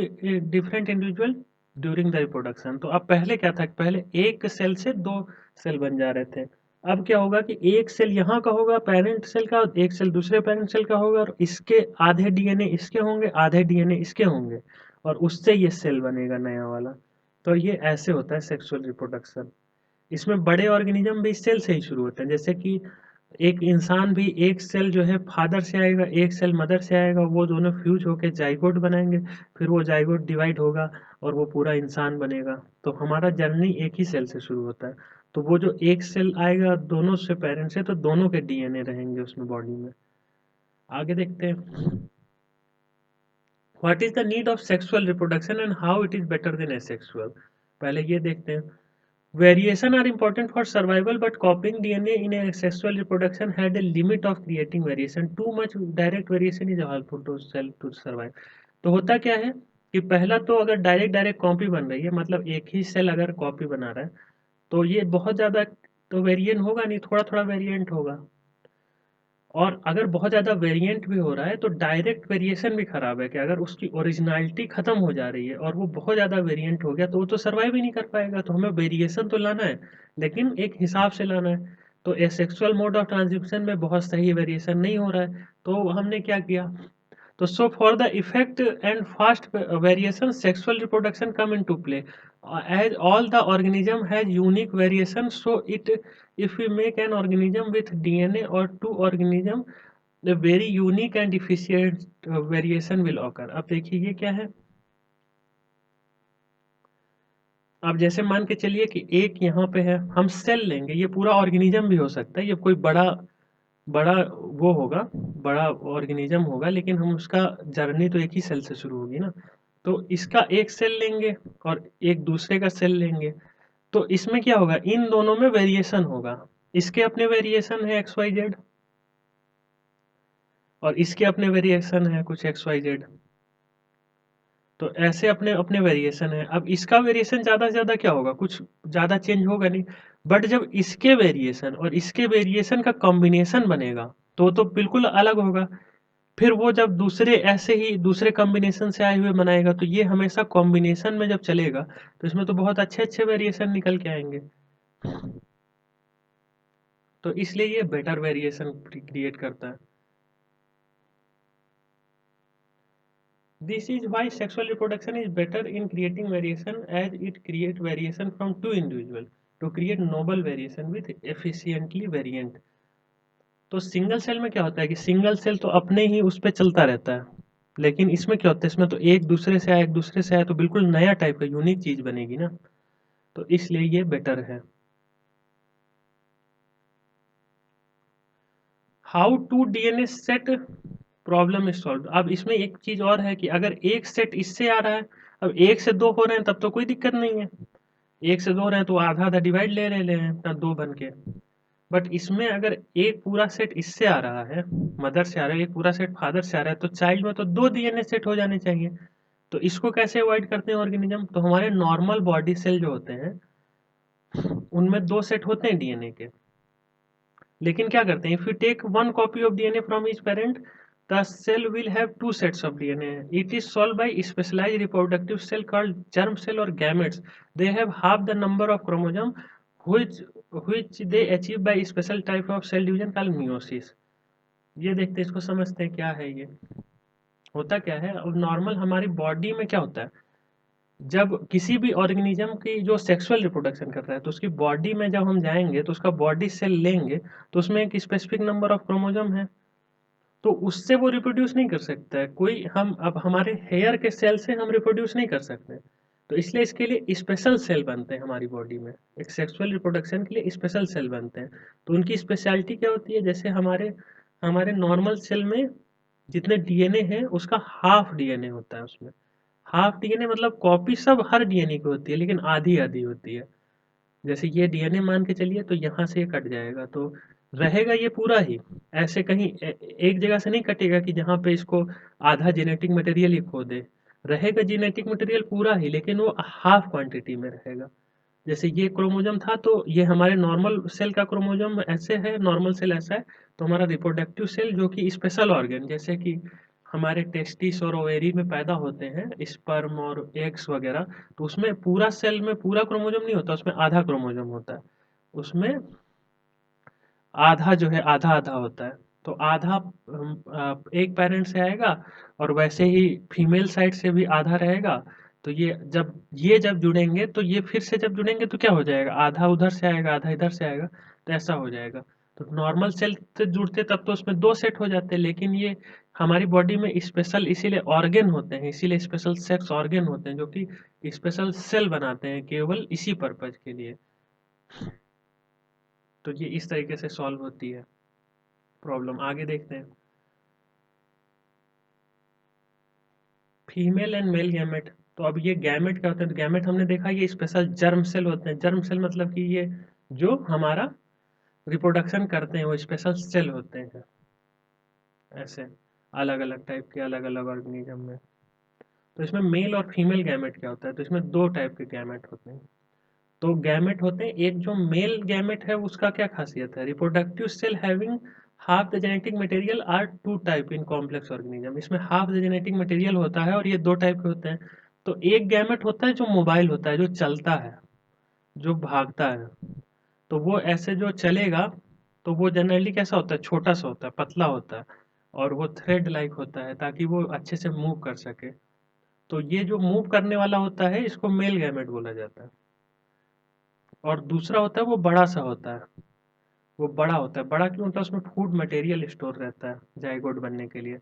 different individual during the reproduction. तो अब पहले क्या था, पहले एक सेल से 2 सेल बन जा रहे थे। अब क्या होगा कि एक सेल यहाँ का होगा पेरेंट सेल का, एक सेल दूसरे पेरेंट सेल का होगा, और इसके आधे डीएनए इसके होंगे, आधे डीएनए इसके होंगे, और उससे ये सेल बनेगा नया वाला। तो ये ऐसे होता है सेक्सुअल रिप्रोडक्शन। इसमें बड़े ऑर्गेनिज्म भी सेल से ही शुरू होते हैं, जैसे कि एक इंसान भी एक सेल जो है फादर से आएगा, एक सेल मदर से आएगा, वो दोनों फ्यूज होकर जाइगोट बनाएंगे, फिर वो जाइगोट डिवाइड होगा और वो पूरा इंसान बनेगा। तो हमारा जर्नी एक ही सेल से शुरू होता है। तो वो जो एक सेल आएगा दोनों से पेरेंट्स से, तो दोनों के डीएनए रहेंगे उसमें बॉडी में। आगे देखते हैं, what is the need of sexual reproduction and how it is better than asexual. पहले ये देखते हैं। Variation are important for survival, but copying DNA in a sexual reproduction had a limit of creating variation. Too much direct variation is harmful to cell to survive. तो होता क्या है कि पहला तो अगर डायरेक्ट डायरेक्ट कॉपी बन रही है, मतलब एक ही सेल अगर कॉपी बना रहा है, तो ये बहुत ज़्यादा तो वेरिएंट होगा नहीं, थोड़ा थोड़ा वेरिएंट होगा। और अगर बहुत ज़्यादा वेरिएंट भी हो रहा है तो डायरेक्ट वेरिएशन भी खराब है, कि अगर उसकी ओरिजिनलिटी खत्म हो जा रही है और वो बहुत ज़्यादा वेरिएंट हो गया तो वो तो सर्वाइव ही नहीं कर पाएगा। तो हमें वेरिएशन तो लाना है, लेकिन एक हिसाब से लाना है। तो एसेक्सुअल मोड ऑफ ट्रांसक्रिप्शन में बहुत सही वेरिएशन नहीं हो रहा है, तो हमने क्या किया, तो so for the effect and fast variation, sexual reproduction come into play. As all the organism has unique variation, so if we make an organism with DNA or 2 organism, the very unique and efficient variation will occur. अब देखिए ये क्या है। अब जैसे मान के चलिए कि एक यहाँ पे है, हम सेल लेंगे, ये पूरा ऑर्गेनिज्म भी हो सकता है, ये कोई बड़ा बड़ा वो होगा, बड़ा ऑर्गेनिज्म होगा, लेकिन हम उसका जर्नी तो एक ही सेल से शुरू होगी ना। तो इसका एक सेल लेंगे और एक दूसरे का सेल लेंगे, तो इसमें क्या होगा, इन दोनों में वेरिएशन होगा। इसके अपने वेरिएशन है एक्स वाई जेड, और इसके अपने वेरिएशन है कुछ एक्स वाई जेड। तो ऐसे अपने अपने वेरिएशन है। अब इसका वेरिएशन ज़्यादा से ज़्यादा क्या होगा, कुछ ज़्यादा चेंज होगा नहीं। बट जब इसके वेरिएशन और इसके वेरिएशन का कॉम्बिनेशन बनेगा तो बिल्कुल अलग होगा। फिर वो जब दूसरे ऐसे ही दूसरे कॉम्बिनेशन से आए हुए बनाएगा, तो ये हमेशा कॉम्बिनेशन में जब चलेगा तो इसमें तो बहुत अच्छे अच्छे वेरिएशन निकल के आएंगे। तो इसलिए ये बेटर वेरिएशन क्रिएट करता है। This is why sexual reproduction is better in creating variation, as it create variation from 2 individuals to create novel variation with efficiently variant. तो सिंगल सेल में क्या होता है कि सिंगल सेल तो अपने ही उस पर चलता रहता है, लेकिन इसमें क्या होता है, इसमें तो एक दूसरे से आया एक दूसरे से आया, तो बिल्कुल नया टाइप का यूनिक चीज बनेगी ना। तो इसलिए ये बेटर है। How two DNA set problem is solve. अब इसमें एक चीज और है कि अगर एक सेट इससे आ रहा है, अब 1 से 2 हो रहे हैं तब तो कोई दिक्कत नहीं है, 1 से 2 हो रहे हैं तो आधा आधा डिवाइड ले रहे हैं अपना 2 बन के। बट इसमें अगर एक पूरा सेट इससे आ रहा है, मदर से आ रहा है, एक पूरा सेट फादर से आ रहा है, तो चाइल्ड में तो 2 डीएनए सेट हो जाने चाहिए। तो इसको कैसे अवॉइड करते हैं ऑर्गेनिज्म, तो हमारे नॉर्मल बॉडी सेल जो होते हैं उनमें 2 सेट होते हैं डीएनए के। लेकिन क्या करते हैं, if you take 1 copy of DNA from each parent, the cell will have 2 sets of DNA. It is solved by specialized reproductive cell called germ cell or gametes. They have half the number of chromosome, which they achieve by special type of cell division called meiosis. ये देखते हैं, इसको समझते हैं क्या है ये, होता क्या है। अब नॉर्मल हमारी बॉडी में क्या होता है, जब किसी भी ऑर्गेनिज्म की जो सेक्सुअल रिप्रोडक्शन कर रहा है, तो उसकी बॉडी में जब हम जाएंगे तो उसका बॉडी सेल लेंगे, तो उसमें एक स्पेसिफिक नंबर ऑफ क्रोमोसोम है, तो उससे वो रिप्रोड्यूस नहीं कर सकता है कोई। हम अब हमारे हेयर के सेल से हम रिप्रोड्यूस नहीं कर सकते, तो इसलिए इसके लिए स्पेशल सेल बनते हैं हमारी बॉडी में, एक सेक्सुअल रिप्रोडक्शन के लिए स्पेशल सेल बनते हैं। तो उनकी स्पेशलिटी क्या होती है, जैसे हमारे हमारे नॉर्मल सेल में जितने डीएनए है उसका हाफ डीएनए होता है उसमें। हाफ डीएनए मतलब कॉपी सब हर डीएनए की होती है, लेकिन आधी आधी होती है। जैसे ये डीएनए मान के चलिए, तो यहाँ से ये कट जाएगा तो रहेगा ये पूरा ही, ऐसे कहीं एक जगह से नहीं कटेगा कि जहाँ पे इसको आधा जेनेटिक मटेरियल ही खो दे। रहेगा जेनेटिक मटेरियल पूरा ही, लेकिन वो हाफ क्वांटिटी में रहेगा। जैसे ये क्रोमोजोम था तो ये हमारे नॉर्मल सेल का क्रोमोजोम ऐसे है, नॉर्मल सेल ऐसा है, तो हमारा रिप्रोडक्टिव सेल जो कि स्पेशल ऑर्गन जैसे कि हमारे टेस्टिस और ओवेरी में पैदा होते हैं स्पर्म और एग्स वगैरह, तो उसमें पूरा सेल में पूरा क्रोमोजोम नहीं होता, उसमें आधा क्रोमोजोम होता है, उसमें आधा जो है आधा आधा होता है। तो आधा एक पेरेंट से आएगा और वैसे ही फीमेल साइड से भी आधा रहेगा। तो ये जब जुड़ेंगे तो ये फिर से जब जुड़ेंगे तो क्या हो जाएगा, आधा उधर से आएगा आधा इधर से आएगा, तो ऐसा हो जाएगा। तो नॉर्मल सेल से जुड़ते तब तो उसमें दो सेट हो जाते हैं, लेकिन ये हमारी बॉडी में स्पेशल इसीलिए ऑर्गन होते हैं, इसीलिए स्पेशल सेक्स ऑर्गन होते हैं जो कि स्पेशल सेल बनाते हैं केवल इसी पर्पज के लिए। तो ये इस तरीके से सॉल्व होती है प्रॉब्लम। आगे देखते हैं फीमेल एंड मेल गैमेट। तो अब ये गैमेट क्या होता है, तो गैमेट हमने देखा ये स्पेशल जर्म सेल होते हैं। जर्म सेल मतलब कि ये जो हमारा रिप्रोडक्शन करते हैं वो स्पेशल सेल होते हैं, ऐसे अलग अलग टाइप के अलग अलग ऑर्गेनिज्म में। तो इसमें मेल और फीमेल गैमेट क्या होता है, तो इसमें दो टाइप के गैमेट होते हैं। तो गैमेट होते हैं, एक जो मेल गैमेट है उसका क्या खासियत है, reproductive cell having half the genetic material are two type in complex organism. इसमें हाफ द जेनेटिक मटेरियल होता है और ये दो टाइप के होते हैं। तो एक गैमेट होता है जो मोबाइल होता है, जो चलता है, जो भागता है। तो वो ऐसे जो चलेगा तो वो जनरली कैसा होता है, छोटा सा होता है, पतला होता है, और वो थ्रेड लाइक होता है ताकि वो अच्छे से मूव कर सके। तो ये जो मूव करने वाला होता है इसको मेल गैमेट बोला जाता है। और दूसरा होता है वो बड़ा सा होता है, वो बड़ा होता है। बड़ा क्यों होता है, उसमें फूड मटेरियल स्टोर रहता है जाइगोट बनने के लिए,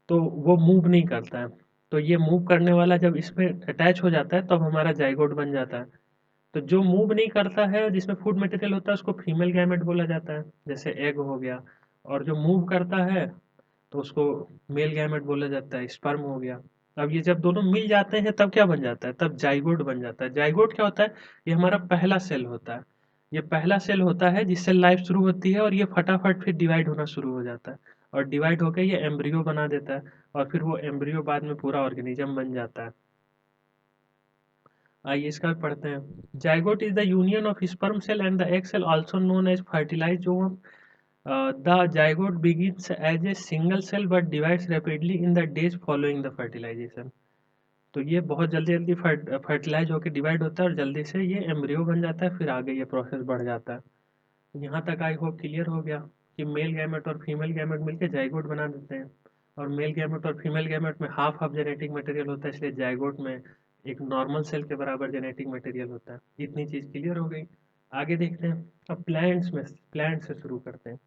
तो वो मूव नहीं करता है। तो ये मूव करने वाला जब इसमें अटैच हो जाता है तब हमारा जाइगोट बन जाता है। तो जो मूव नहीं करता है जिसमें फूड मटेरियल होता है उसको फीमेल गैमेट बोला जाता है, जैसे एग हो गया। और जो मूव करता है तो उसको मेल गैमेट बोला जाता है, स्पर्म हो गया। अब ये जब दोनों मिल जाते हैं तब क्या बन जाता है, तब जाइगोट बन जाता है। जाइगोट क्या होता है, ये हमारा पहला सेल होता है। ये पहला सेल होता है जिससे लाइफ शुरू होती है और ये फटाफट फिर डिवाइड होना शुरू हो जाता है, और डिवाइड होकर ये एम्ब्रियो बना देता है, और फिर वो एम्ब्रियो बाद में पूरा ऑर्गेनिज्म बन जाता है। आइए इसका पढ़ते हैं। Zygote is the union of sperm cell and the egg cell also known as fertilised ovum. The zygote begins as a single cell but divides rapidly in the days following the fertilization। तो ये बहुत जल्दी जल्दी फर्टिलाइज होकर डिवाइड होता है और जल्दी से ये एम्ब्रियो बन जाता है, फिर आगे ये प्रोसेस बढ़ जाता है। यहाँ तक आई होप क्लियर हो गया कि मेल गैमेट और फीमेल गैमेट मिलकर जाइगोट बना देते हैं, और मेल गैमेट और फीमेल गैमेट में हाफ हाफ जेनेटिक मटेरियल होता है, इसलिए जाइगोट में एक नॉर्मल सेल के बराबर जेनेटिक मटेरियल होता है। इतनी चीज़ क्लियर हो गई। आगे देखते हैं। अब प्लांट से शुरू करते हैं।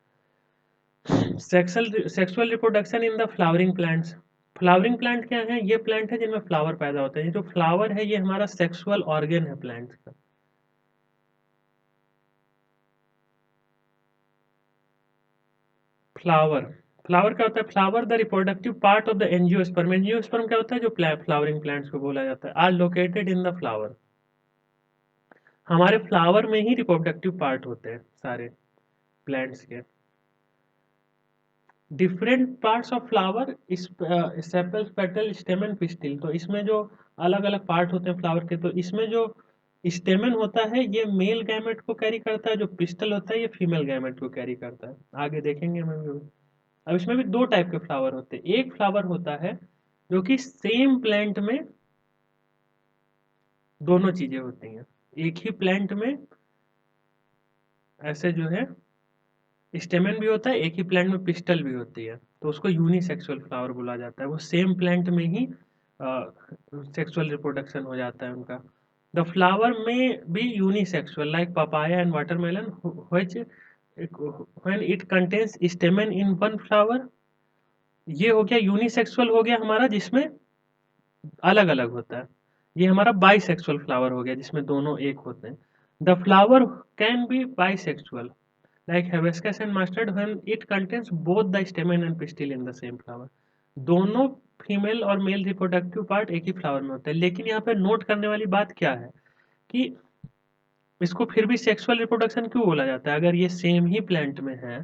Sexual reproduction in the flowering plants. Flowering plant क्या है, ये प्लांट है जिनमें फ्लावर पैदा होते हैं। ये जो फ्लावर है ये हमारा सेक्सुअल ऑर्गन है प्लांट का। फ्लावर फ्लावर क्या होता है, flower the reproductive part of the angiosperm. Angiosperm क्या होता है, जो फ्लावरिंग प्लांट्स को बोला जाता है, are located in the flower. हमारे फ्लावर में ही रिप्रोडक्टिव पार्ट होते हैं सारे प्लांट्स के। Different parts of flower, sepal, petal, stamen, pistil. तो इसमें जो अलग अलग पार्ट होते हैं फ्लावर के, तो इसमें जो स्टेमन होता है ये मेल गैमेट को कैरी करता है, जो पिस्टल होता है ये फीमेल गैमेट को कैरी करता है। आगे देखेंगे हम भी। अब इसमें भी दो टाइप के फ्लावर होते हैं। एक फ्लावर होता है जो कि सेम प्लांट में दोनों चीजें होती हैं, एक ही प्लांट में ऐसे जो है स्टेमन भी होता है, एक ही प्लांट में पिस्टल भी होती है, तो उसको यूनिसेक्सुअल फ्लावर बोला जाता है। वो सेम प्लांट में ही सेक्सुअल रिप्रोडक्शन हो जाता है उनका। द फ्लावर में be unisexual like papaya and watermelon which when it contains stamen in one flower. ये हो गया यूनिसेक्सुअल हो गया हमारा, जिसमें अलग अलग होता है। ये हमारा बाइसेक्सुअल फ्लावर हो गया जिसमें दोनों एक होते हैं। The flower can be bisexual like hibiscus and mustard when it contains both the stamen and pistil in the same flower। दोनों फीमेल और मेल रिप्रोडक्टिव पार्ट एक ही फ्लावर में होते हैं। लेकिन यहाँ पे नोट करने वाली बात क्या है कि इसको फिर भी सेक्सुअल रिप्रोडक्शन क्यों बोला जाता है, अगर ये सेम ही प्लांट में है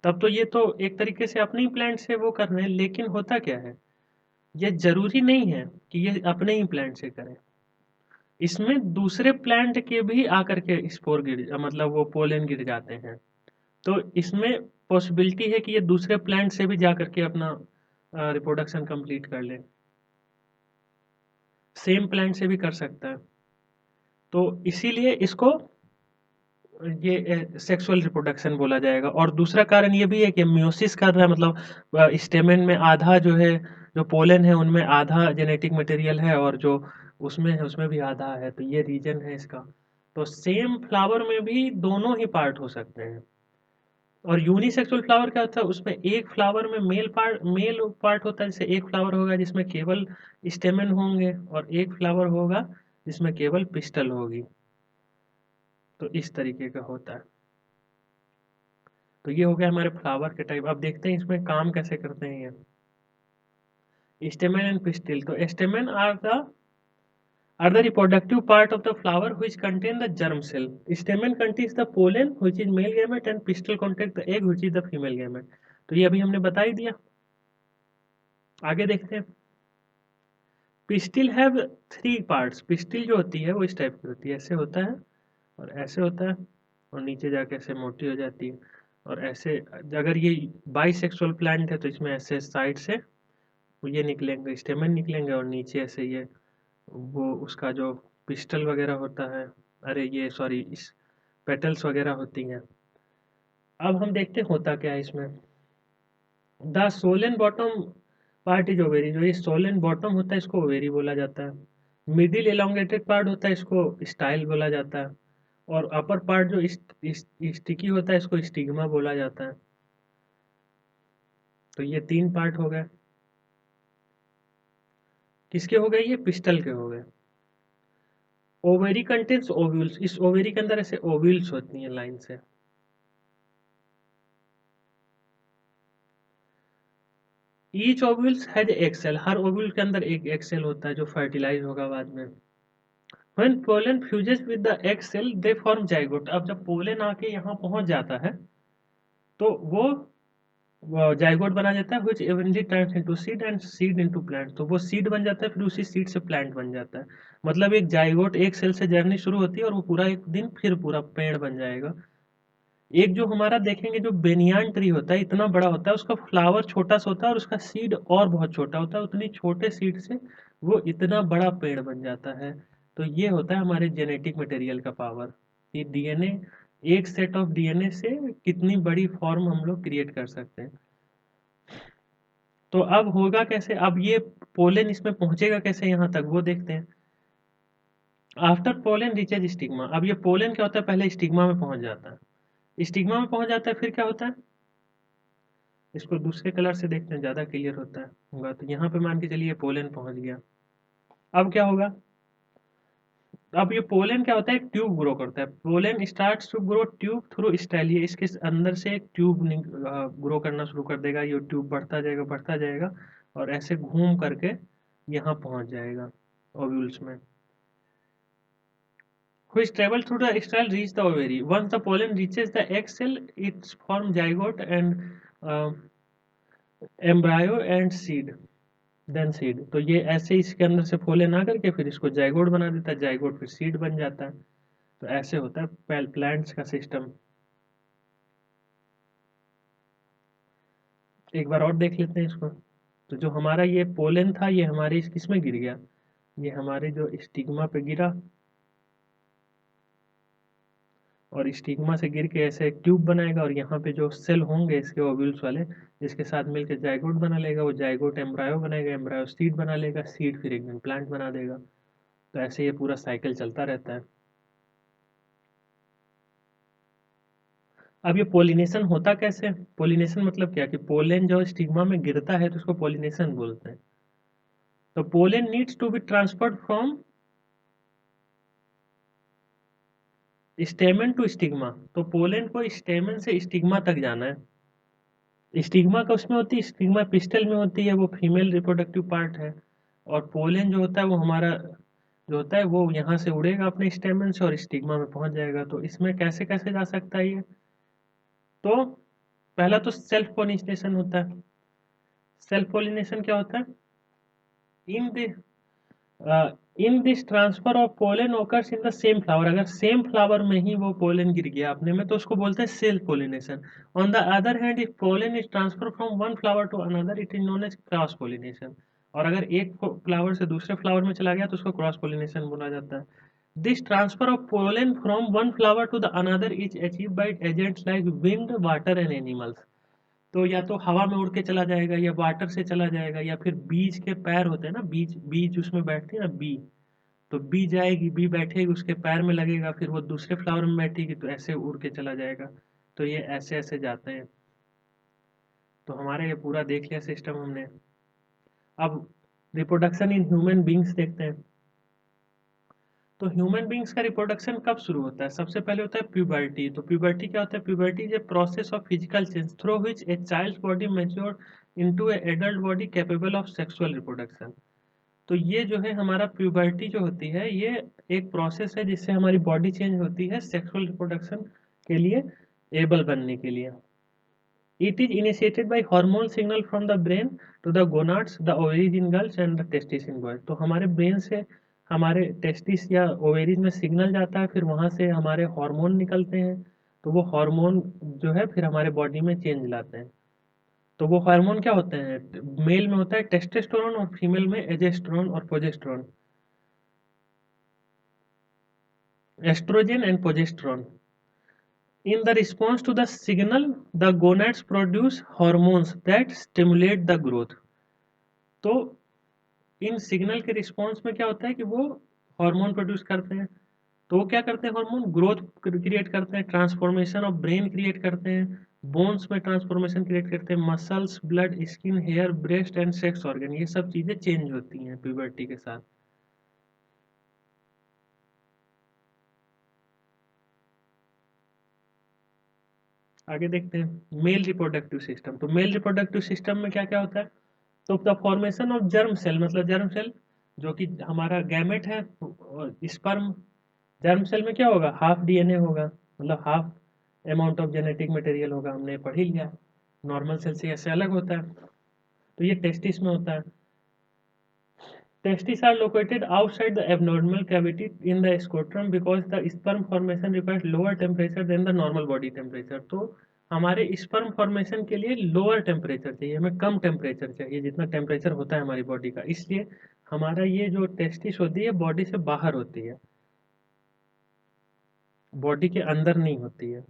तब तो ये तो एक तरीके से अपने ही प्लांट से वो कर रहे हैं। लेकिन होता क्या है, ये जरूरी नहीं है कि ये अपने ही प्लांट से करें। इसमें दूसरे प्लांट के भी आकर के स्पोर मतलब वो पोलन गिर जाते हैं। तो इसमें पॉसिबिलिटी है कि ये दूसरे प्लांट से भी जा करके अपना रिप्रोडक्शन कंप्लीट कर ले, सेम प्लांट से भी कर सकता है। तो इसीलिए इसको ये सेक्सुअल रिप्रोडक्शन बोला जाएगा। और दूसरा कारण ये भी है कि म्यूसिस कर रहा है, मतलब स्टेमेन में आधा जो है, जो पोलन है उनमें आधा जेनेटिक मटेरियल है और जो उसमें है उसमें भी आधा है, तो ये रीजन है इसका। तो सेम फ्लावर में भी दोनों ही पार्ट हो सकते हैं। और यूनिसेक्सुअल फ्लावर क्या होता है, उसमें एक फ्लावर में मेल पार्ट होता है, जैसे एक फ्लावर होगा जिसमें केवल स्टेमेन होंगे और एक फ्लावर होगा जिसमें केवल पिस्टल होगी। तो इस तरीके का होता है। तो ये हो गया हमारे फ्लावर के टाइप। अब देखते हैं इसमें काम कैसे करते हैं ये स्टेमेन एंड पिस्टिल। तो stamen are the reproductive part of the flower which contain the germ cell. Stamen contains the pollen which is male gamete and pistil contains the egg which is the female gamete. तो ये अभी हमने बता ही दिया। आगे देखते हैं। Pistil have 3 parts. पिस्टिल जो होती है वो इस टाइप की होती है, ऐसे होता है और ऐसे होता है और नीचे जाके ऐसे मोटी हो जाती है। और ऐसे अगर ये बाइसेक्सुअल प्लांट है तो इसमें ऐसे साइड से ये निकलेंगे, स्टेमन निकलेंगे और नीचे ऐसे ये वो उसका जो पिस्टल वगैरह होता है, अरे ये सॉरी इस पेटल्स वगैरह होती हैं। अब हम देखते हैं होता क्या है इसमें। The Solan bottom part is ovary. जो ये सोलन बॉटम होता है इसको ओवेरी बोला जाता है। मिडिल एलोंगेटेड पार्ट होता है इसको स्टाइल बोला जाता है। और अपर पार्ट जो स्टिकी होता है इसको स्टिग्मा बोला जाता है। तो ये 3 पार्ट हो गए। किसके हो गए, ये पिस्टल के हो गए। Ovary contains ovules. इस ओवेरी के अंदर ऐसे ओव्यूल्स होती हैं लाइन से। Each ovules has egg cell. हर ओव्यूल के अंदर एक एग सेल होता है जो फर्टिलाइज होगा बाद में। When pollen fuses with the egg cell, they form zygote. अब जब पोलन आके यहाँ पहुंच जाता है तो वो जाइगोट बना जाता है which eventually turns into seed and seed into plant. तो वो सीड बन जाता है, फिर उसी सीड से प्लांट बन जाता है। मतलब एक जाइगोट एक सेल से जर्नी शुरू होती है और वो पूरा एक दिन फिर पूरा पेड़ बन जाएगा। एक जो हमारा देखेंगे जो बेनियान ट्री होता है इतना बड़ा होता है, उसका फ्लावर छोटा सा होता है और उसका सीड और बहुत छोटा होता है। उतनी छोटे सीड से वो इतना बड़ा पेड़ बन जाता है। तो ये होता है हमारे जेनेटिक मटेरियल का पावर कि डीएनए, एक सेट ऑफ डीएनए से कितनी बड़ी फॉर्म हम लोग क्रिएट कर सकते हैं। तो अब होगा कैसे, अब ये पोलन इसमें पहुंचेगा कैसे यहाँ तक वो देखते हैं। After pollen reaches stigma. अब ये पोलन क्या होता है, पहले स्टिग्मा में पहुंच जाता है। स्टिग्मा में पहुंच जाता है फिर क्या होता है, इसको दूसरे कलर से देखते हैं ज्यादा क्लियर होता है होगा। तो यहाँ पे मान के चलिए पोलन पहुंच गया। अब क्या होगा, अब ये पोलन क्या होता है, एक ट्यूब ग्रो करता है। Pollen starts to grow tube through stylia. इसके अंदर से एक ट्यूब ग्रो करना शुरू कर देगा। ये ट्यूब बढ़ता जाएगा और ऐसे घूम करके यहाँ पहुंच जाएगा ओव्यूल्स में। which travel through the style reach the ovary. Once the pollen reaches the egg cell, it forms zygote and uh, embryo and seed. Then seed. तो ये ऐसे इसके अंदर से पोलन आ करके फिर इसको जाइगोट बना देता है, जाइगोट फिर सीड बन जाता है। तो ऐसे होता है प्लांट्स का सिस्टम। एक बार और देख लेते हैं इसको। तो जो हमारा ये पोलन था ये हमारे किस में गिर गया, ये हमारे जो स्टिग्मा पे गिरा और स्टिग्मा से गिर के ऐसे एक ट्यूब बनाएगा और यहाँ पे जो सेल होंगे इसके ओव्यूल्स वाले जिसके साथ मिलकर जाइगोट बना लेगा, वो जाइगोट एम्ब्रायो बनेगा, एम्ब्रायो सीड बना लेगा, सीड फिर एक दिन प्लांट बना देगा। तो ऐसे ये पूरा साइकिल चलता रहता है। अब ये पोलिनेशन होता कैसे, पोलिनेशन मतलब क्या कि पोलन जो स्टिग्मा में गिरता है तो उसको पोलिनेशन बोलते हैं। तो pollen needs to be transferred from stamen to stigma. तो पोलन को स्टेमन से स्टिग्मा तक जाना है। स्टिग्मा का उसमें होती है, स्टिग्मा पिस्टल में होती है, वो फीमेल रिप्रोडक्टिव पार्ट है। और पोलन जो होता है वो हमारा जो होता है वो यहाँ से उड़ेगा अपने स्टेमन से और स्टिग्मा में पहुंच जाएगा। तो इसमें कैसे कैसे जा सकता है ये, तो पहला तो सेल्फ पोलिनेशन होता है। सेल्फ पोलिनेशन क्या होता है, in the in this transfer of pollen occurs in the same flower, अगर सेम फ्लावर में ही वो पोलन गिर गया अपने में तो उसको बोलते हैं self pollination. On the other hand if pollen is transfer from one flower to another it is known as cross pollination, और अगर एक फ्लावर से दूसरे फ्लावर में चला गया तो उसको क्रॉस पोलिनेशन बोला जाता है। This transfer of pollen from one flower to the another is achieve by agents like wind, water and animals. तो या तो हवा में उड़ के चला जाएगा, या वाटर से चला जाएगा, या फिर बीज के पैर होते हैं ना, बीज बीज उसमें बैठते हैं ना, बी, तो बी जाएगी, बी बैठेगी उसके पैर में लगेगा, फिर वो दूसरे फ्लावर में बैठेगी तो ऐसे उड़ के चला जाएगा। तो ये ऐसे ऐसे जाते हैं। तो हमारे ये पूरा देख लिया सिस्टम हमने। अब रिप्रोडक्शन इन ह्यूमन बींग्स देखते हैं। तो ह्यूमन बींग्स का रिप्रोडक्शन कब शुरू होता है? सबसे पहले होता है प्यूबर्टी। तो प्यूबर्टी क्या होता है? Puberty is a process of physical change through which a child body mature into A adult body capable of sexual reproduction. तो ये जो है हमारा प्यूबर्टी जो होती है ये एक प्रोसेस है जिससे हमारी बॉडी चेंज होती है सेक्सुअल रिप्रोडक्शन के लिए एबल बनने के लिए। It is initiated by hormone signal from the brain to the gonads, the ovaries in girls and the testis in boys. तो हमारे ब्रेन से हमारे टेस्टिस या ओवेरीज में सिग्नल जाता है, फिर वहाँ से हमारे हार्मोन निकलते हैं, तो वो हार्मोन जो है फिर हमारे बॉडी में चेंज लाते हैं। तो वो हार्मोन क्या होते हैं? मेल में होता है टेस्टोस्टेरोन और फीमेल में एजेस्टेरोन और progesterone, oestrogen and progesterone. In the response to the signal, the gonads produce hormones that stimulate the growth. तो इन सिग्नल के रिस्पॉन्स में क्या होता है कि वो हार्मोन प्रोड्यूस करते हैं। तो वो क्या करते हैं? हार्मोन ग्रोथ क्रिएट करते हैं, ट्रांसफॉर्मेशन ऑफ ब्रेन क्रिएट करते हैं, बोन्स में ट्रांसफॉर्मेशन क्रिएट करते हैं, muscles, blood, skin, hair, breast and sex organ, ये सब चीजें चेंज होती हैं प्यूबर्टी के साथ। आगे देखते हैं मेल रिप्रोडक्टिव सिस्टम। तो मेल रिप्रोडक्टिव सिस्टम में क्या क्या होता है? तो the formation of germ cell, मतलब जर्म सेल जो कि हमारा गैमेट है, स्पर्म। जर्म सेल में क्या होगा? हाफ डीएनए होगा, मतलब half amount of genetic material होगा, हमने पढ़ ही लिया। नॉर्मल सेल से ऐसे अलग होता है। तो ये टेस्टिस में होता है। Testes are located outside the abdominal cavity in the scrotum because the sperm formation requires lower temperature than the normal body temperature. तो हमारे स्पर्म फॉर्मेशन के लिए लोअर टेम्परेचर चाहिए, हमें कम टेम्परेचर चाहिए जितना टेम्परेचर होता है हमारी बॉडी का, इसलिए हमारा ये जो टेस्टिस होती है बॉडी से बाहर होती है, बॉडी के अंदर नहीं होती है।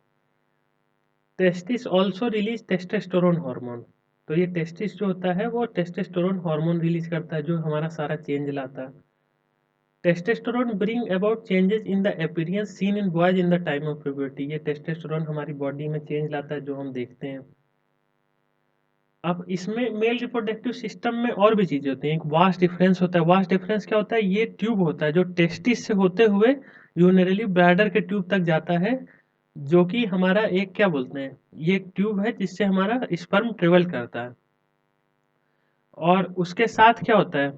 Testis also release testosterone hormone. तो ये टेस्टिस जो होता है वो टेस्टोस्टेरोन हार्मोन रिलीज करता है जो हमारा सारा चेंज लाता है। Testosterone bring about changes in the appearance seen in boys in the time of puberty. ये टेस्टोस्टेरोन हमारी बॉडी में चेंज लाता है जो हम देखते हैं। अब इसमें मेल रिप्रोडक्टिव सिस्टम में और भी चीजें होती हैं। एक वास्ट डिफरेंस होता है। वास्ट डिफरेंस क्या होता है? ये ट्यूब होता है जो टेस्टिस से होते हुए यूरिनरी ब्लैडर के ट्यूब तक जाता है, जो कि हमारा एक क्या बोलते हैं, ये एक ट्यूब है जिससे हमारा स्पर्म ट्रेवल करता है। और उसके साथ क्या होता है?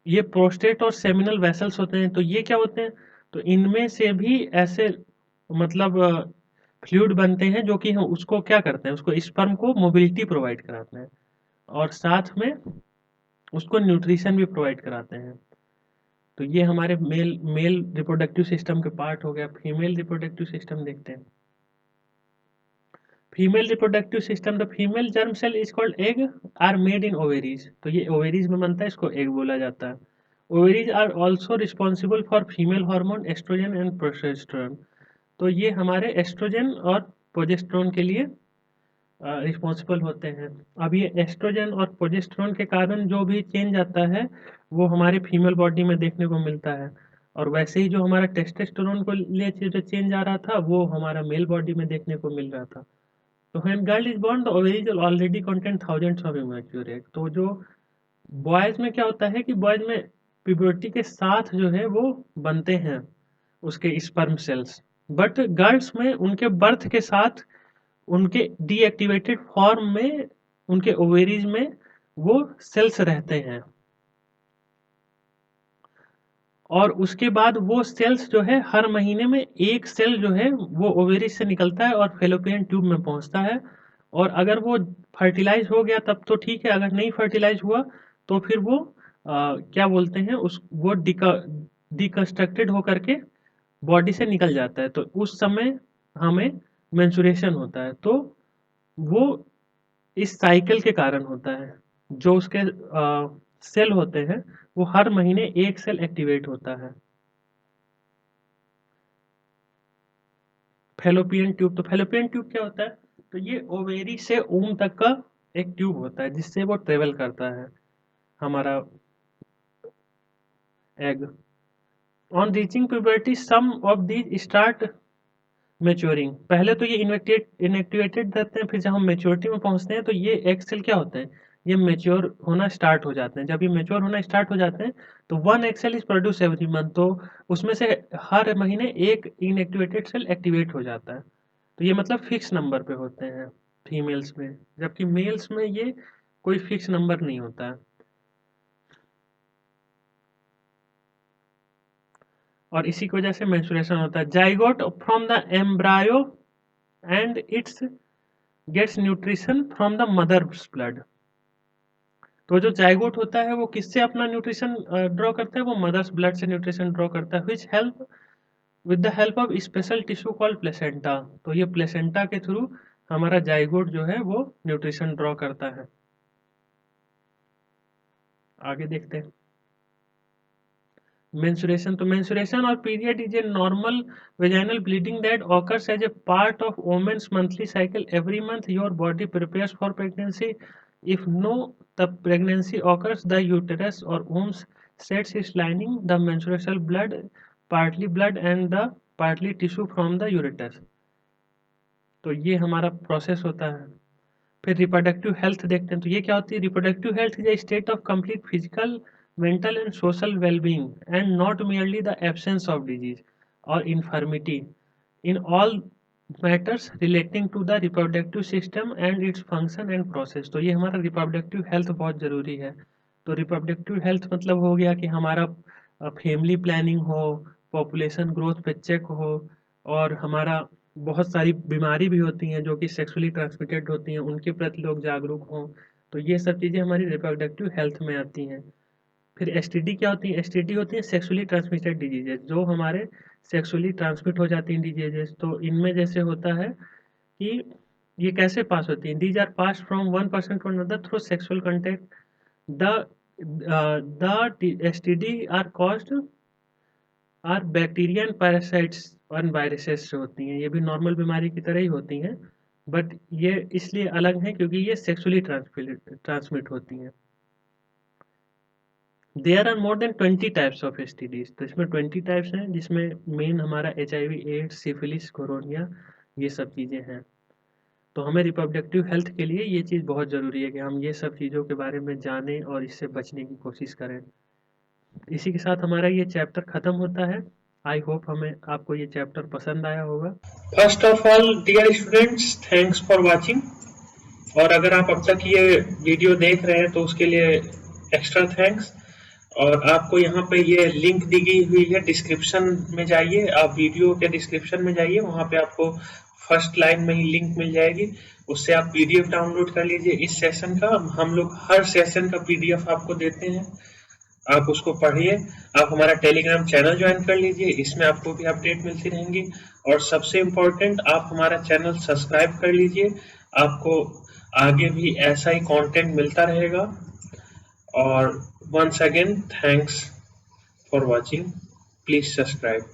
ये प्रोस्टेट और सेमिनल वेसल्स होते हैं। तो ये क्या होते हैं? तो इनमें से भी ऐसे मतलब फ्लूइड बनते हैं जो कि हम उसको क्या करते हैं, उसको स्पर्म को मोबिलिटी प्रोवाइड कराते हैं और साथ में उसको न्यूट्रिशन भी प्रोवाइड कराते हैं। तो ये हमारे मेल मेल रिप्रोडक्टिव सिस्टम के पार्ट हो गया। फीमेल रिप्रोडक्टिव सिस्टम देखते हैं। Female reproductive system, the female germ cell is called egg are made in ovaries. तो ये ओवेरीज में बनता है, इसको एग बोला जाता है। Ovaries are also responsible for female hormone oestrogen and progesterone. तो ये हमारे एस्ट्रोजन और प्रोजेस्टेरोन के लिए रिस्पॉन्सिबल होते हैं। अब ये एस्ट्रोजन और प्रोजेस्टेरोन के कारण जो भी चेंज आता है वो हमारे फीमेल बॉडी में देखने को मिलता है, और वैसे ही जो हमारा टेस्टोस्टेरोन को लिए जो चेंज आ रहा था वो हमारा मेल बॉडी में देखने को मिल रहा था। तो when girl is born the ovaries will already contain thousands of immature egg। तो जो बॉयज में क्या होता है कि बॉयज में प्यूबर्टी के साथ जो है वो बनते हैं उसके स्पर्म सेल्स, बट गर्ल्स में उनके बर्थ के साथ उनके डीएक्टिवेटेड फॉर्म में उनके ओवेरीज में वो सेल्स रहते हैं, और उसके बाद वो सेल्स जो है हर महीने में एक सेल जो है वो ओवेरीज से निकलता है और फेलोपियन ट्यूब में पहुंचता है। और अगर वो फर्टिलाइज हो गया तब तो ठीक है, अगर नहीं फर्टिलाइज हुआ तो फिर वो क्या बोलते हैं वो डिकंस्ट्रक्टेड होकर के बॉडी से निकल जाता है, तो उस समय हमें मेंस्ट्रुएशन होता है। तो वो इस साइकिल के कारण होता है। जो उसके सेल होते हैं वो हर महीने एक सेल एक्टिवेट होता है। फैलोपियन ट्यूब, तो फैलोपियन ट्यूब क्या होता है? तो ये ओवेरी से ऊम तक का एक ट्यूब होता है जिससे वो ट्रेवल करता है हमारा egg. On reaching puberty some of these start maturing. पहले तो ये इनएक्टिवेटेड रहते हैं, फिर जब हम मैच्योरिटी में पहुंचते हैं तो ये एग सेल क्या होते हैं, ये मैच्योर होना स्टार्ट हो जाते हैं। जब ये मैच्योर होना स्टार्ट हो जाते हैं तो 1 egg cell is produce every month, तो उसमें से हर महीने एक इनएक्टिवेटेड सेल एक्टिवेट हो जाता है। तो ये मतलब फिक्स नंबर पे होते हैं फीमेल्स में, जबकि मेल्स में ये कोई फिक्स नंबर नहीं होता है। और इसी की वजह से मेंस्ट्रुएशन होता है। Zygote from the embryo and its gets nutrition from the mother's blood. तो जो जाइगोट होता है वो किससे अपना न्यूट्रिशन ड्रॉ करता है? वो मदर्स ब्लड से न्यूट्रिशन ड्रॉ करता है, which help with the help of special tissue called placenta. तो ये प्लेसेंटा के थ्रू हमारा जाइगोट जो है वो न्यूट्रिशन ड्रॉ करता है। आगे देखते हैं मेंस्ट्रुएशन। तो menstruation or period is a normal vaginal bleeding that occurs as a part of women's monthly cycle every month. Your body prepares for pregnancy. If no the pregnancy occurs the uterus or womb sets its lining the menstrual blood and the partly tissue from the ureter। तो ये हमारा प्रोसेस होता है। फिर रिप्रोडक्टिव हेल्थ देखते हैं। तो ये क्या होती है? Reproductive health is a state of complete physical, mental and social wellbeing and not merely the absence of disease or infirmity in all matters relating to the reproductive system and its function and process। तो ये हमारा रिप्रोडक्टिव हेल्थ बहुत ज़रूरी है। तो रिप्रोडक्टिव हेल्थ मतलब हो गया कि हमारा फैमिली प्लानिंग हो, पॉपुलेशन ग्रोथ पे चेक हो, और हमारा बहुत सारी बीमारी भी होती हैं जो कि सेक्सुअली ट्रांसमिटेड होती हैं, उनके प्रति लोग जागरूक हों। तो ये सब चीज़ें हमारी रिप्रोडक्टिव हेल्थ में आती हैं। फिर एसटीडी क्या होती है? एसटीडी होती है सेक्सुअली ट्रांसमिटेड डिजीजेज, जो हमारे सेक्सुअली ट्रांसमिट हो जाती हैं डिजीजेज। तो इनमें जैसे होता है कि ये कैसे पास होती हैं? These are pass from one person to another through sexual contact. The STD are caused are bacteria and parasites और वायरसेस से होती हैं। ये भी नॉर्मल बीमारी की तरह ही होती हैं, बट ये इसलिए अलग हैं क्योंकि ये सेक्सुअली ट्रांसमिट होती हैं। There are more than 20 types of STDs. तो इसमें 20 टाइप्स हैं, जिसमें मेन हमारा HIV, एड्स, सिफिलिस, कोरोनिया, ये सब चीज़ें हैं। तो हमें रिप्रोडक्टिव हेल्थ के लिए ये चीज़ बहुत ज़रूरी है कि हम ये सब चीज़ों के बारे में जानें और इससे बचने की कोशिश करें। इसी के साथ हमारा ये चैप्टर ख़त्म होता है। आई होप हमें आपको ये चैप्टर पसंद आया होगा। First of all dear students, thanks for watching. और अगर आप अब तक ये वीडियो देख रहे हैं तो उसके लिए एक्स्ट्रा थैंक्स। और आपको यहाँ पे ये लिंक दी गई हुई है, डिस्क्रिप्शन में जाइए, आप वीडियो के डिस्क्रिप्शन में जाइए, वहाँ पे आपको फर्स्ट लाइन में ही लिंक मिल जाएगी, उससे आप PDF डाउनलोड कर लीजिए इस सेशन का। हम लोग हर सेशन का PDF आपको देते हैं, आप उसको पढ़िए। आप हमारा टेलीग्राम चैनल ज्वाइन कर लीजिए, इसमें आपको भी अपडेट मिलती रहेंगी। और सबसे इम्पोर्टेंट, आप हमारा चैनल सब्सक्राइब कर लीजिए, आपको आगे भी ऐसा ही कंटेंट मिलता रहेगा। और once again, thanks for watching. Please subscribe.